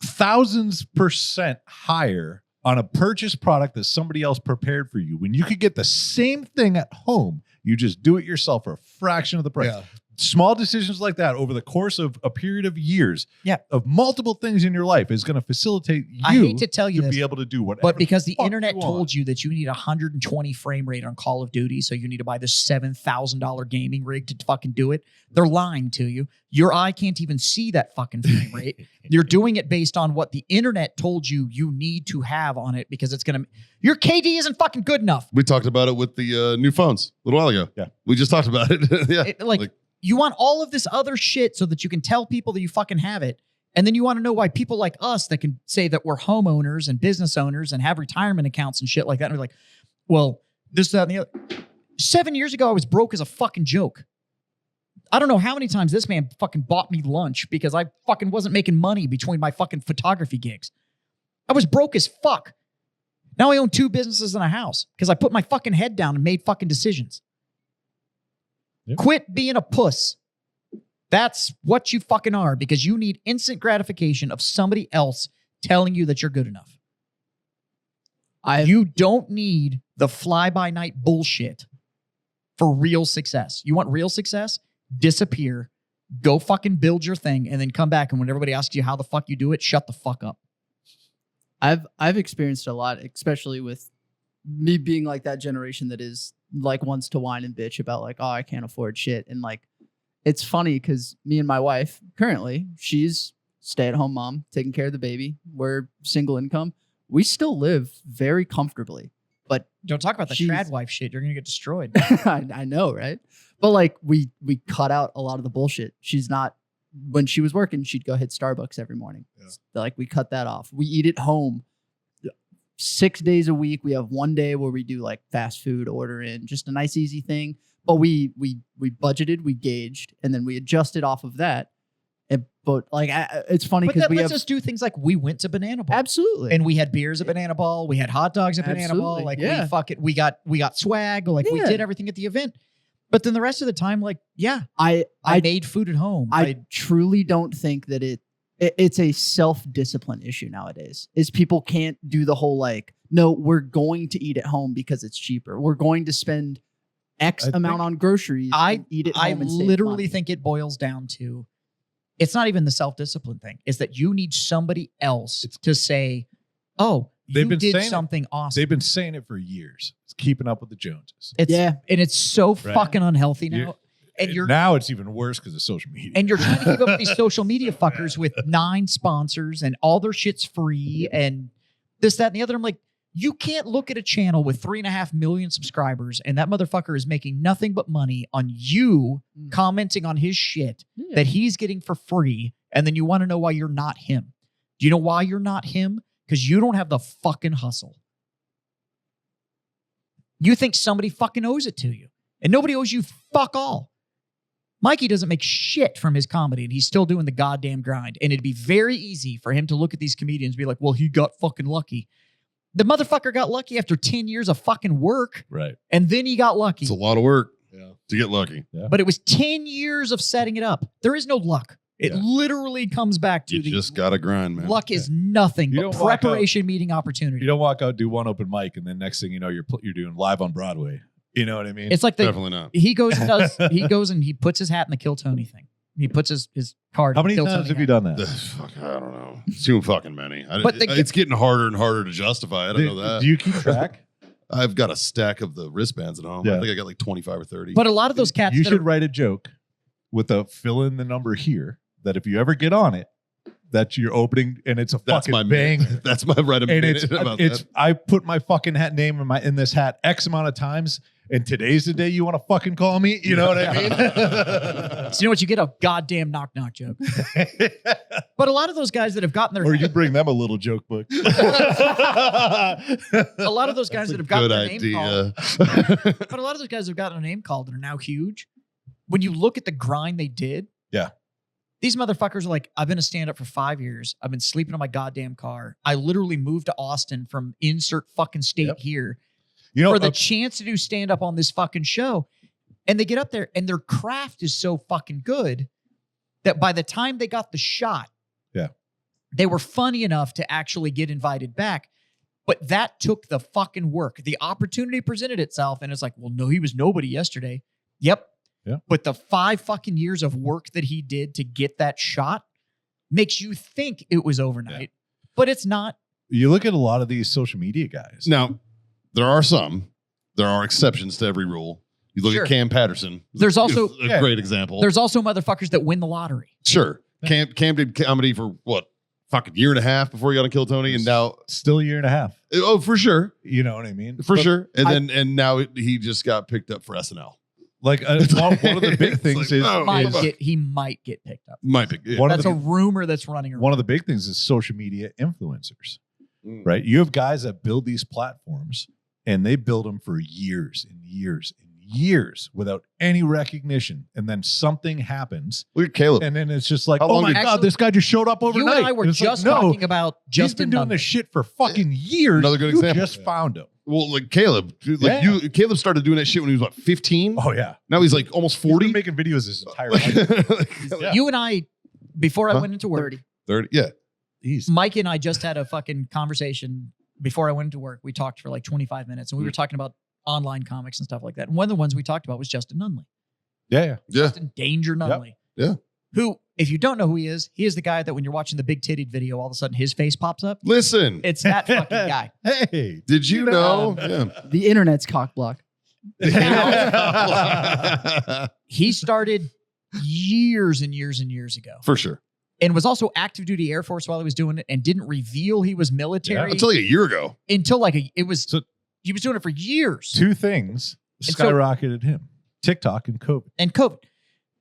thousands % higher on a purchased product that somebody else prepared for you when you could get the same thing at home. You just do it yourself for a fraction of the price. Yeah. Small decisions like that over the course of a period of years Yeah. of multiple things in your life is going to facilitate you I hate to tell you to this, be able to do whatever. but because the fuck internet you want. told you that you need 120 frame rate on Call of Duty, so you need to buy this $7,000 gaming rig to fucking do it, they're lying to you. Your eye can't even see that fucking frame rate. You're doing it based on what the internet told you need to have on it because it's going to... Your KD isn't fucking good enough. We talked about it with the new phones a little while ago. Yeah. We just talked about it. Yeah. You want all of this other shit so that you can tell people that you fucking have it. And then you want to know why people like us that can say that we're homeowners and business owners and have retirement accounts and shit like that. And we're like, well, this, that, and the other. 7 years ago, I was broke as a fucking joke. I don't know how many times this man fucking bought me lunch because I fucking wasn't making money between my fucking photography gigs. I was broke as fuck. Now I own 2 businesses and a house because I put my fucking head down and made fucking decisions. Yep. Quit being a puss. That's what you fucking are because you need instant gratification of somebody else telling you that you're good enough. You don't need the fly-by-night bullshit for real success. You want real success? Disappear. Go fucking build your thing and then come back. And when everybody asks you how the fuck you do it, shut the fuck up. I've experienced a lot, especially with me being like that generation that is like wants to whine and bitch about like, oh, I can't afford shit. And like, it's funny because me and my wife currently, she's stay-at-home mom, taking care of the baby. We're single income. We still live very comfortably, but Don't talk about the She's- trad wife shit. You're going to get destroyed. I know, right? But like we cut out a lot of the bullshit. She's not, when she was working, she'd go hit Starbucks every morning. Yeah. Like we cut that off. We eat at home 6 days a week. We have one day where we do like fast food order in, just a nice easy thing. But we budgeted, we gauged, and then we adjusted off of that. But like it's funny But because that we lets have us do things like we went to Banana Ball. absolutely And we had beers at Banana Ball. We had hot dogs at Banana Ball. Absolutely, Like yeah. we got swag. Like we Yeah. did everything at the event. But then the rest of the time, like, yeah, I I made food at home. I truly don't think that it's a self-discipline issue nowadays. Is people can't do the whole like, no, we're going to eat at home because it's cheaper. We're going to spend X I amount think- on groceries. and eat at I home and save literally money. think it boils down to it's not even the self-discipline thing. It's that you need somebody else to say, oh, They've you been did saying it. something awesome. They've been saying it for years. It's keeping up with the Joneses. It's, Yeah. And it's so Right. fucking unhealthy now. You're- And you're now it's even worse because of social media. And you're trying to keep up with these social media fuckers with 9 sponsors and all their shit's free and this, that, and the other. I'm like, you can't look at a channel with 3.5 million subscribers and that motherfucker is making nothing but money on you Mm. commenting on his shit Yeah. that he's getting for free. And then you want to know why you're not him. Do you know why you're not him? because you don't have the fucking hustle. You think somebody fucking owes it to you, and nobody owes you fuck all. Mikey doesn't make shit from his comedy, and he's still doing the goddamn grind. And it'd be very easy for him to look at these comedians and be like, well, he got fucking lucky. The motherfucker got lucky after 10 years of fucking work, Right. and then he got lucky. It's a lot of work Yeah. to get lucky. But it was 10 years of setting it up. There is no luck. It Yeah. literally comes back to You the just got to grind, man. luck is nothing You but don't walk out- preparation meeting opportunity. You don't walk out, do one open mic, and then next thing you know, you're doing live on Broadway. You know what I mean? It's like Definitely not. he goes and he puts his hat in the Kill Tony thing. He puts his card. How in the many Kill times Tony have you hat. done that? Fuck, I don't know. It's too fucking many. But It's getting harder and harder to justify it. I know that. Do you keep track? I've got a stack of the wristbands at home. Yeah. I think I got like 25 or 30. But a lot of those cats You that should are, write a joke with a fill in the number here that if you ever get on it, that you're opening and it's a that's fucking my bang. That's my right. And it's I put my fucking hat name in this hat X amount of times, and today's the day you want to fucking call me. You know what I mean? so you know what, you get a goddamn knock joke. But a lot of those guys that have gotten their Or you bring them a little joke book. a lot of those guys that have gotten good their name called. idea. But a lot of those guys have gotten their name called and are now huge. When you look at the grind they did, Yeah. These motherfuckers are like, I've been a stand-up for 5 years. I've been sleeping in my goddamn car. I literally moved to Austin from insert fucking state Yep. here You know, for the chance to do stand-up on this fucking show. And they get up there and their craft is so fucking good that by the time they got the shot, Yeah. they were funny enough to actually get invited back. But that took the fucking work. The opportunity presented itself, and it's like, well, no, he was nobody yesterday. Yep. Yeah. But the 5 fucking years of work that he did to get that shot makes you think it was overnight, but it's not. you look at a lot of these social media guys. Now, there are exceptions to every rule. You look Sure. at Cam Patterson. There's also- a great example. There's also motherfuckers that win the lottery. Sure. Cam did comedy for what? Fucking year and a half before he got on Kill Tony, and now Still a year and a half. oh, for sure. You know what I mean? For But, sure. I- And now he just got picked up for SNL. Like one of the big It's things like, is, oh, He might get picked up. Might be. Yeah. One of That's the a rumor that's running around. one of the big things is social media influencers, Mm. right? You have guys that build these platforms and they build them for years and years and years without any recognition. And then something happens. Look at Caleb. And then it's just like, How oh long my did- God, Actually, this guy just showed up overnight. You and I were And it's like, just no, talking about he's Justin been doing Dunn. this shit for fucking years. Another good You example. just found him. Well, like Caleb. Dude, like Yeah. Caleb started doing that shit when he was what, 15? Oh yeah. Now he's like almost He's 40. been making videos his entire life. Yeah. You and I, before I Huh? went into work, 30. 30. Yeah. He's Mike and I just had a fucking conversation before I went into work. We talked for like 25 minutes and we were talking about online comics and stuff like that. And one of the ones we talked about was Justin Nunley. yeah. Yeah. Justin Danger Nunley. Yeah. Who, if you don't know who he is the guy that when you're watching the big titted video, all of a sudden his face pops up. Listen. It's that fucking guy. Hey. Did you know? The internet's cock block. Yeah. He started years and years and years ago For sure. and was also active duty Air Force while he was doing it and didn't reveal he was military I'll tell you a year ago. until like he was So- doing it for years. Two things And so- skyrocketed him: TikTok and COVID. And COVID.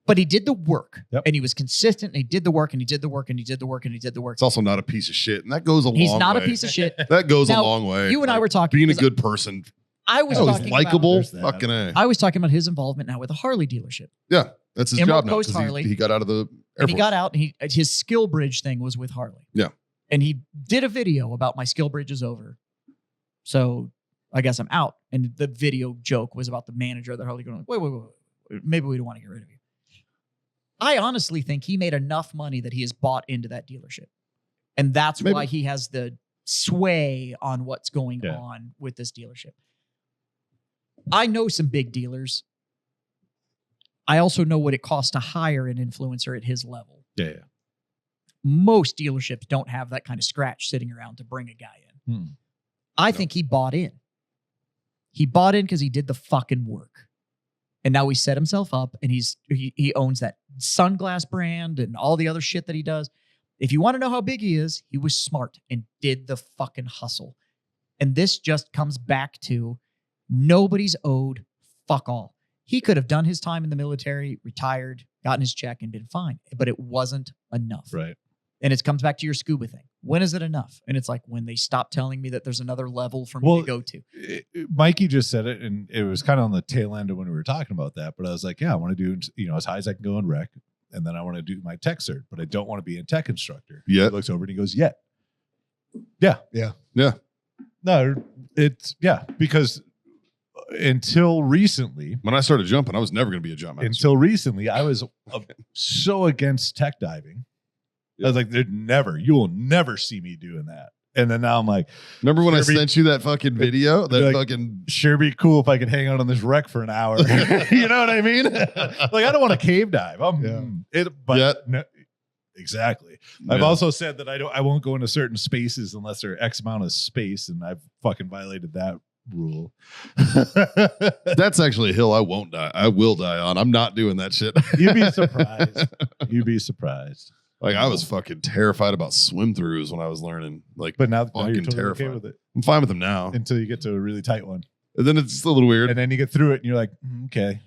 But he did the work Yep. and he was consistent and he did the work and he did the work and he did the work and he did the work. It's also not a piece of shit. And that goes a He's long not way. a piece of shit. That goes Now, a long way. You and I were talking. being a because good person. I was Oh, he's talking likable. There's that. Fucking A. I was talking about his involvement now with a Harley dealership. Yeah. That's his Emerald job now. Coast 'cause Harley. He got out of the Air And he Force. got out and his skill bridge thing was with Harley. Yeah. And he did a video about my skill bridge is over. So I guess I'm out. And the video joke was about the manager of the Harley going, wait. Maybe we don't want to get rid of you. I honestly think he made enough money that he has bought into that dealership. And that's Maybe. why he has the sway on what's going Yeah. on with this dealership. I know some big dealers. I also know what it costs to hire an influencer at his level. Yeah. Most dealerships don't have that kind of scratch sitting around to bring a guy in. Hmm. I think he bought in. He bought in because he did the fucking work. And now he set himself up and he owns that sunglass brand and all the other shit that he does. If you want to know how big he is, he was smart and did the fucking hustle. And this just comes back to nobody's owed fuck all. He could have done his time in the military, retired, gotten his check and been fine, but it wasn't enough. Right. And it comes back to your scuba thing. When is it enough? And it's like when they stop telling me that there's another level for me Well, to go to. Mikey just said it, and it was kind of on the tail end of when we were talking about that. But I was like, yeah, I want to do, as high as I can go in rec, and then I want to do my tech cert, but I don't want to be a tech instructor. Yeah. He looks over and he goes, yeah. Yeah. No, because until recently, When I started jumping, I was never going to be a jump master. until recently, I was so against tech diving. I was like, you will never see me doing that. And then now I'm like, Remember when I Sure be- sent you that fucking video? That Like- fucking sure be cool if I could hang out on this wreck for an hour. You know what I mean? Like, I don't want to cave dive. Yeah. No, exactly. I've Yeah. also said that I won't go into certain spaces unless they're X amount of space, and I've fucking violated that rule. That's actually a hill I won't die. I will die on. I'm not doing that shit. You'd be surprised. You'd be surprised. Like I was fucking terrified about swim throughs when I was learning. Like, But now Fucking you're totally terrified. okay with it I'm fine with them now. until you get to a really tight one. And then it's a little weird. And then you get through it and you're like, okay,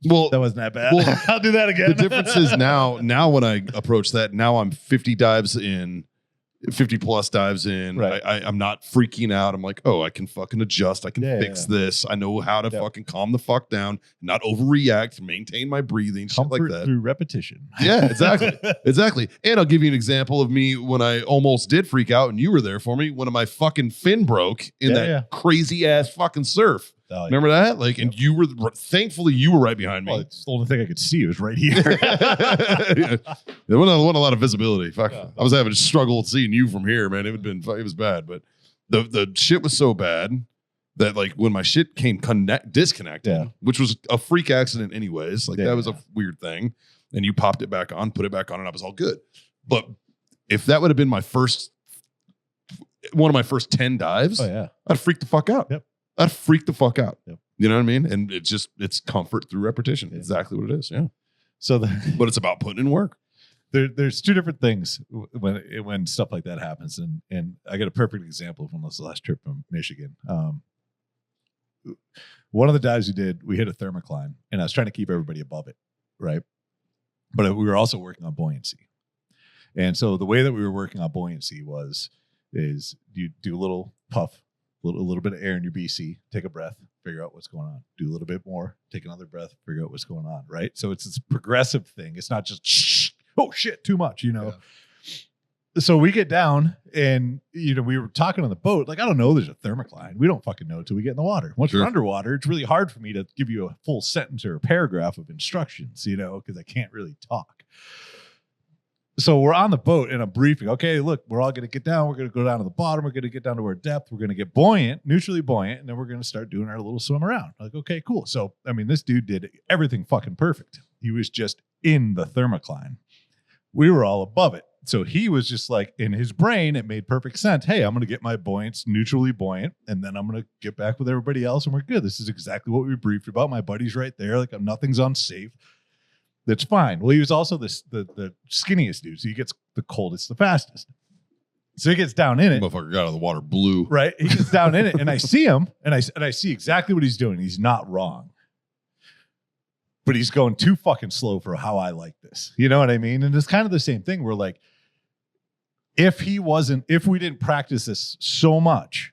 Well, that wasn't that bad. Well, I'll do that again. the difference is now when I approach that, now I'm 50 dives in, 50 plus dives in. Right. I'm not freaking out. I'm like, oh, I can fucking adjust. I can Yeah, fix yeah. this. I know how to Yep. fucking calm the fuck down, not overreact, maintain my breathing, shit Comfort like that. through repetition. Yeah, exactly. Exactly. And I'll give you an example of me when I almost did freak out and you were there for me when my fucking fin broke in Yeah, that yeah. crazy ass fucking surf. Oh, yeah. Remember that? Like, and you were, thankfully, you were right behind Well, me. it's the only thing I could see was right here. Yeah. There wasn't a lot of visibility. Fuck. Yeah. I was having to struggle seeing you from here, man. It was bad, but the shit was so bad that like when my shit came disconnected, Yeah. which was a freak accident anyways, like Yeah. that was a weird thing, and you popped it back on, put it back on, and I was all good. But if that would have been one of my first 10 dives, Oh yeah. I'd freak the fuck out. Yep. I'd freak the fuck out. Yep. You know what I mean? And it's comfort through repetition. Yeah. Exactly what it is. Yeah. So But it's about putting in work. there's two different things when stuff like that happens, and I got a perfect example from this last trip from Michigan. One of the dives we did, we hit a thermocline, and I was trying to keep everybody above it, right? But we were also working on buoyancy, and so the way that we were working on buoyancy is you do a little puff, a little bit of air in your BC, take a breath, figure out what's going on. Do a little bit more, take another breath, figure out what's going on, right? So it's this progressive thing. It's not just oh shit, too much, you know. So we get down and we were talking on the boat, like, I don't know, there's a thermocline. We don't fucking know until we get in the water. Once Sure. we're underwater, it's really hard for me to give you a full sentence or a paragraph of instructions, because I can't really talk. So we're on the boat and I'm briefing. Okay, look, we're all going to get down. We're going to go down to the bottom. We're going to get down to our depth. We're going to get buoyant, neutrally buoyant, and then we're going to start doing our little swim around. Like, okay, cool. So, I mean, this dude did everything fucking perfect. He was just in the thermocline. We were all above it. So he was just like, in his brain, it made perfect sense. Hey, I'm going to get my buoyance neutrally buoyant, and then I'm going to get back with everybody else, and we're good. This is exactly what we briefed about. My buddy's right there. Like, nothing's unsafe. That's fine. Well, he was also the skinniest dude, so he gets the coldest the fastest. So he gets down in it. Motherfucker got out of the water blue. Right. He gets down in it, and I see him, and I see exactly what he's doing. He's not wrong. But he's going too fucking slow for how I like this. You know what I mean? And it's kind of the same thing. We're like, if we didn't practice this so much,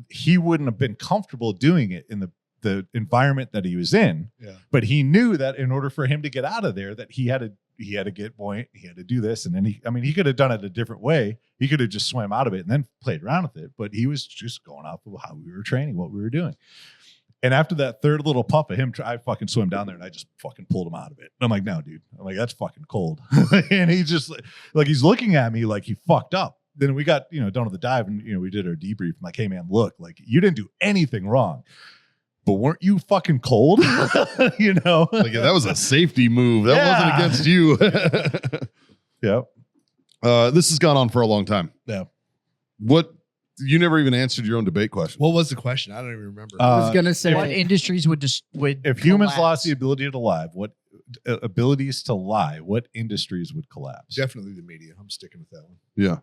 he wouldn't have been comfortable doing it in the environment that he was in. Yeah. But he knew that in order for him to get out of there, that he had to get buoyant, he had to do this. And then he could have done it a different way. He could have just swam out of it and then played around with it. But he was just going off of how we were training, what we were doing. And after that third little puff of him, I fucking swim down there and I just fucking pulled him out of it. And I'm like, no, dude. I'm like, that's fucking cold. And he's just like, he's looking at me like he fucked up. Then we got, down to the dive and, we did our debrief. I'm like, hey man, look, like you didn't do anything wrong, but weren't you fucking cold? Like, yeah, that was a safety move. That Yeah. wasn't against you. Yeah. This has gone on for a long time. Yeah. You never even answered your own debate question. What was the question? I don't even remember. I was gonna say What industries would If humans collapse? lost the ability to lie, what industries would collapse? Definitely the media. I'm sticking with that one. Yeah.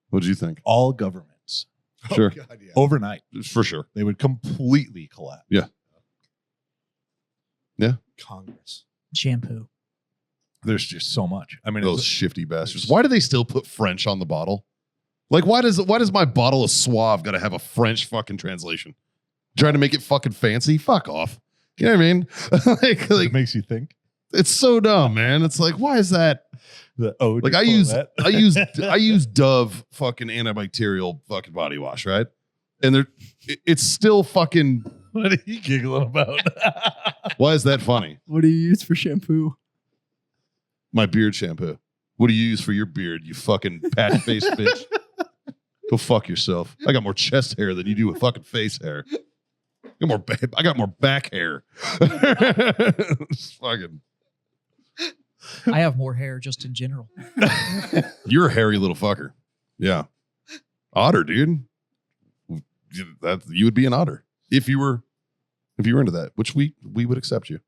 What did you think? All governments. Sure. Oh, God, yeah. Overnight, For sure. they would completely collapse. Congress. shampoo. There's just so much. I mean, Those shifty bastards. Why do they still put French on the bottle? Like, why does my bottle of Suave got to have a French fucking translation? Trying to make it fucking fancy? Fuck off. You know what I mean? like, it makes you think. it's so dumb, man. It's like, why is that? Like I use Dove fucking antibacterial fucking body wash, right? And it's still fucking. What are you giggling about? Why is that funny? What do you use for shampoo? My beard shampoo. What do you use for your beard, you fucking patch face bitch? Go fuck yourself. I got more chest hair than you do with fucking face hair. I got more back hair. Fucking. I have more hair just in general. You're a hairy little fucker. Yeah. Otter, dude. You would be an otter if you were into that, which we would accept you.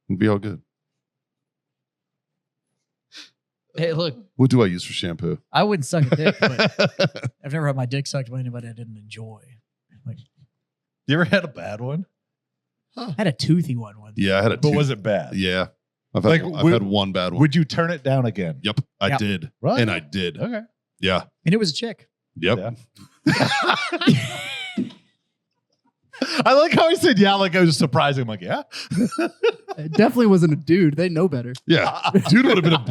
It'd be all good. Hey, look, What do I use for shampoo? I wouldn't suck a dick, but I've never had my dick sucked by anybody I didn't enjoy. Like, You ever had a bad one? I had a toothy one once. Yeah, I had a But two- was it bad? Yeah. I've Like, had one bad one. Would you turn it down again? Yep, I Yeah. did. Right. And I did. Okay. Yeah. And it was a chick. Yep. Yeah. I like how he said, yeah, like I was surprising. I'm like, yeah. It definitely wasn't a dude. They know better. Yeah. Dude would have been a I'm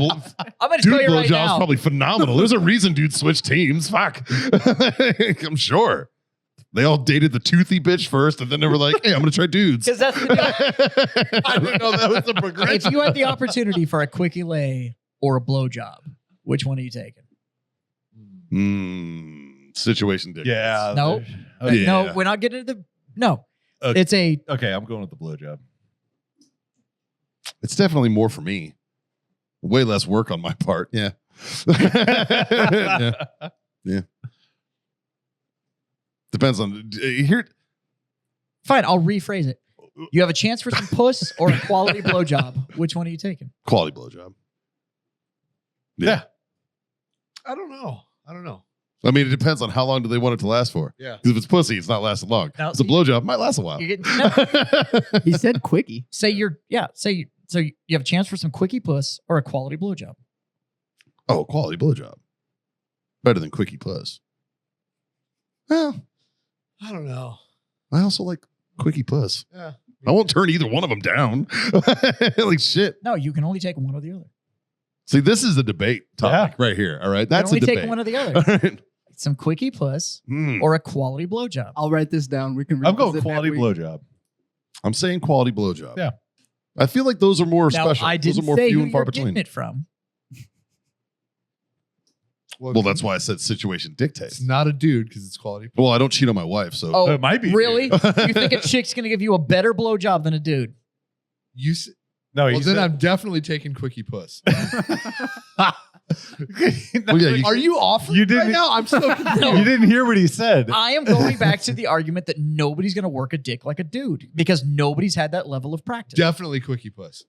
going to dude tell you right blowjob's now. probably phenomenal. There's a reason dude switched teams. Fuck. I'm sure. They all dated the toothy bitch first, and then they were like, hey, I'm gonna try dudes. Because that's the deal. I didn't know that was the progression. If you had the opportunity for a quickie lay or a blowjob, which one are you taking? Situation dick. Yeah. No. Yeah. No, we're not getting into the. No. Okay. It's a. Okay, I'm going with the blowjob. It's definitely more for me. Way less work on my part. Yeah. Yeah. Depends on here. Fine, I'll rephrase it. You have a chance for some puss or a quality blowjob. Which one are you taking? Quality blowjob. Yeah. I don't know. I mean, it depends on how long do they want it to last for. Yeah. Because if it's pussy, it's not lasting long. Now, If it's a see- blowjob, it might last a while. You're getting no, He said quickie. say you're so you have a chance for some quickie puss or a quality blowjob. Oh, quality blowjob. Better than quickie plus. Well, I don't know. I also like quickie puss. Yeah. I won't turn either one of them down. Like shit. No, you can only take one or the other. See, this is a debate topic right here. All right. You That's can a only debate. take one or the All other. right. Some quickie puss Hmm. or a quality blowjob. I'll write this down. We can. I'm going revisit quality that week. blowjob. I'm saying quality blowjob. Yeah. I feel like those are more Now, special. I Those are didn't more say few who and far you're getting between. it from. Well, that's why I said situation dictates. It's not a dude because it's quality. Well, I don't cheat on my wife, so Oh, It might be. really? You think a chick's going to give you a better blowjob than a dude? You s- No, well, you then said, I'm definitely taking quickie puss. Well, yeah, Are you offering You didn't- right now? I'm so confused. you didn't hear what he said. I am going back to the argument that nobody's going to work a dick like a dude because nobody's had that level of practice. Definitely quickie puss.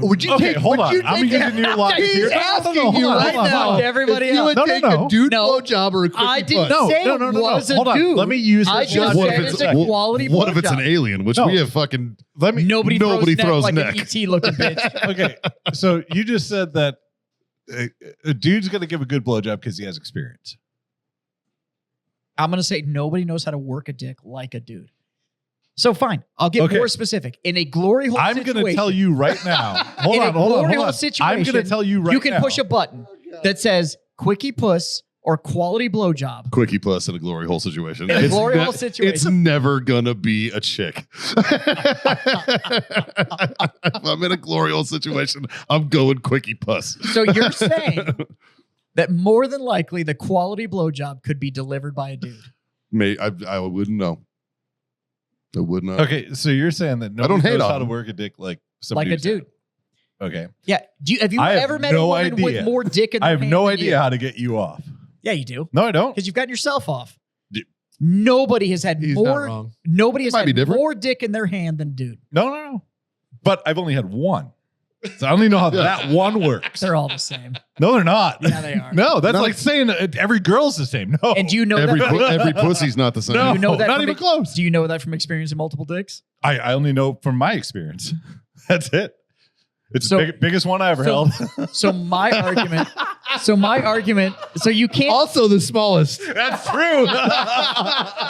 Would you Okay, take? hold would on. you I'm take using your logic He's here. asking Hold on, you hold on, right hold on, now. hold on. Everybody if you else. would No, take no. a dude No. blowjob or a quickie I didn't puss. say it was a Hold on. dude. Let me use I this just logic. said it's a quality what if it's an blowjob. alien? Which No. we have fucking. Let me. Nobody Nobody throws throws neck neck. like an ET looking bitch. Okay, so you just said that a dude's going to give a good blowjob because he has experience. I'm going to say nobody knows how to work a dick like a dude. So fine, I'll get Okay. more specific. In a glory hole I'm situation, going to tell you right now. Hold In a on, hold on, glory hold hole on. I'm situation, going to tell you right now. you can push a button that says quickie puss or quality blowjob. Quickie puss in a glory hole situation. In a glory hole It's situation. never gonna be a chick. If I'm in a glory hole situation, I'm going quickie puss. So you're saying that more than likely the quality blowjob could be delivered by a dude. I wouldn't know. I wouldn't know. Okay, so you're saying that don't nobody hate knows on how to him. work a dick like somebody Like a who's had dude. it. Okay. Yeah. Have you I have ever met no a woman idea. with more dick in I their have hand no than idea you? how to get you off. Yeah, you do. No, I don't. Because you've gotten yourself off. Dude. Nobody has had He's not more. wrong. Nobody has Might be had different. more dick in their hand than dude. No. But I've only had one. So I only know how that one works. They're all the same. No, they're not. Yeah, they are. No, that's Not like saying every girl's the same. No. And do you know Every that? every pussy's not the same. No, you know that not from even close. Do you know that from experiencing multiple dicks? I only know from my experience. That's it. It's So- the biggest one I ever so- held. So my argument. So you can't. Also the smallest. That's true.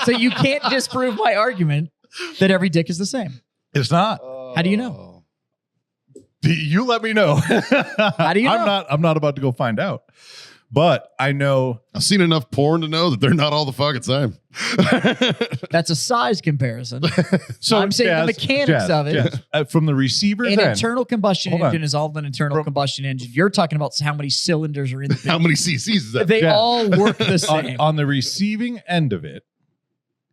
So you can't disprove my argument that every dick is the same. It's not. How do you know? You let me know. How do you know? I'm not about to go find out. But I know. I've seen enough porn to know that they're not all the fucking same. That's a size comparison. So I'm saying the mechanics of it. From the receiver, An then, internal combustion Hold on. engine is all of an internal combustion engine. You're talking about how many cylinders are in the How many cc's is that? They Yeah. all work the same. on the receiving end of it,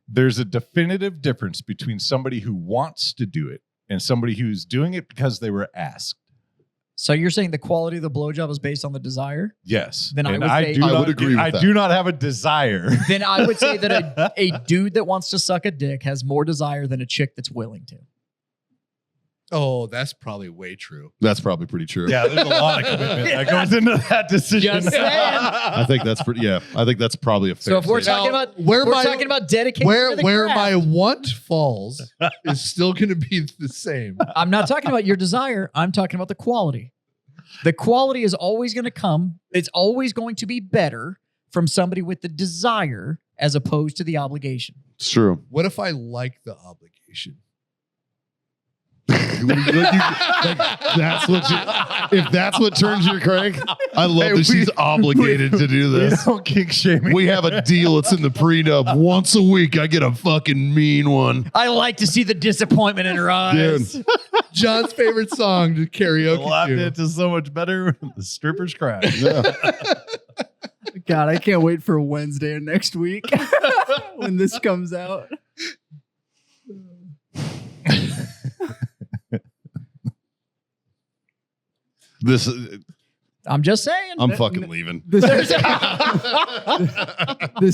there's a definitive difference between somebody who wants to do it and somebody who's doing it because they were asked. So you're saying the quality of the blowjob is based on the desire? Yes. Then I And would say- do I not- would agree with I that. do not have a desire. Then I would say that a dude that wants to suck a dick has more desire than a chick that's willing to. Oh, that's probably way true. That's probably pretty true. Yeah, there's a lot of commitment that goes into that decision. Just saying. I think that's pretty. Yeah, I think that's probably a fair. So if we're statement. talking about where we're my- talking about dedication, Where to the where craft, my want falls is still going to be the same. I'm not talking about your desire. I'm talking about the quality. The quality is always going to come. It's always going to be better from somebody with the desire as opposed to the obligation. It's true. What if I like the obligation? That's what. If that's what turns your crank, I love Hey, that she's obligated to do We this. don't kink shaming. We have a deal. It's in the prenup. Once a week, I get a fucking mean one. I like to see the disappointment in her eyes. Dude. John's favorite song to karaoke Laughed to. it to so much better. The strippers cry. Yeah. God, I can't wait for Wednesday of next week when this comes out. This. I'm just saying. I'm fucking leaving. This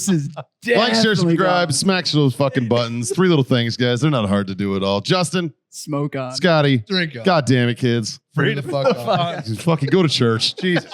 is Like, share, definitely subscribe, gone. smash those fucking buttons. 3 little things, guys. They're not hard to do at all. Justin, Smoke on. Scotty, Drink up. God damn it, kids. Free the fuck off. Fucking go to church. Jesus.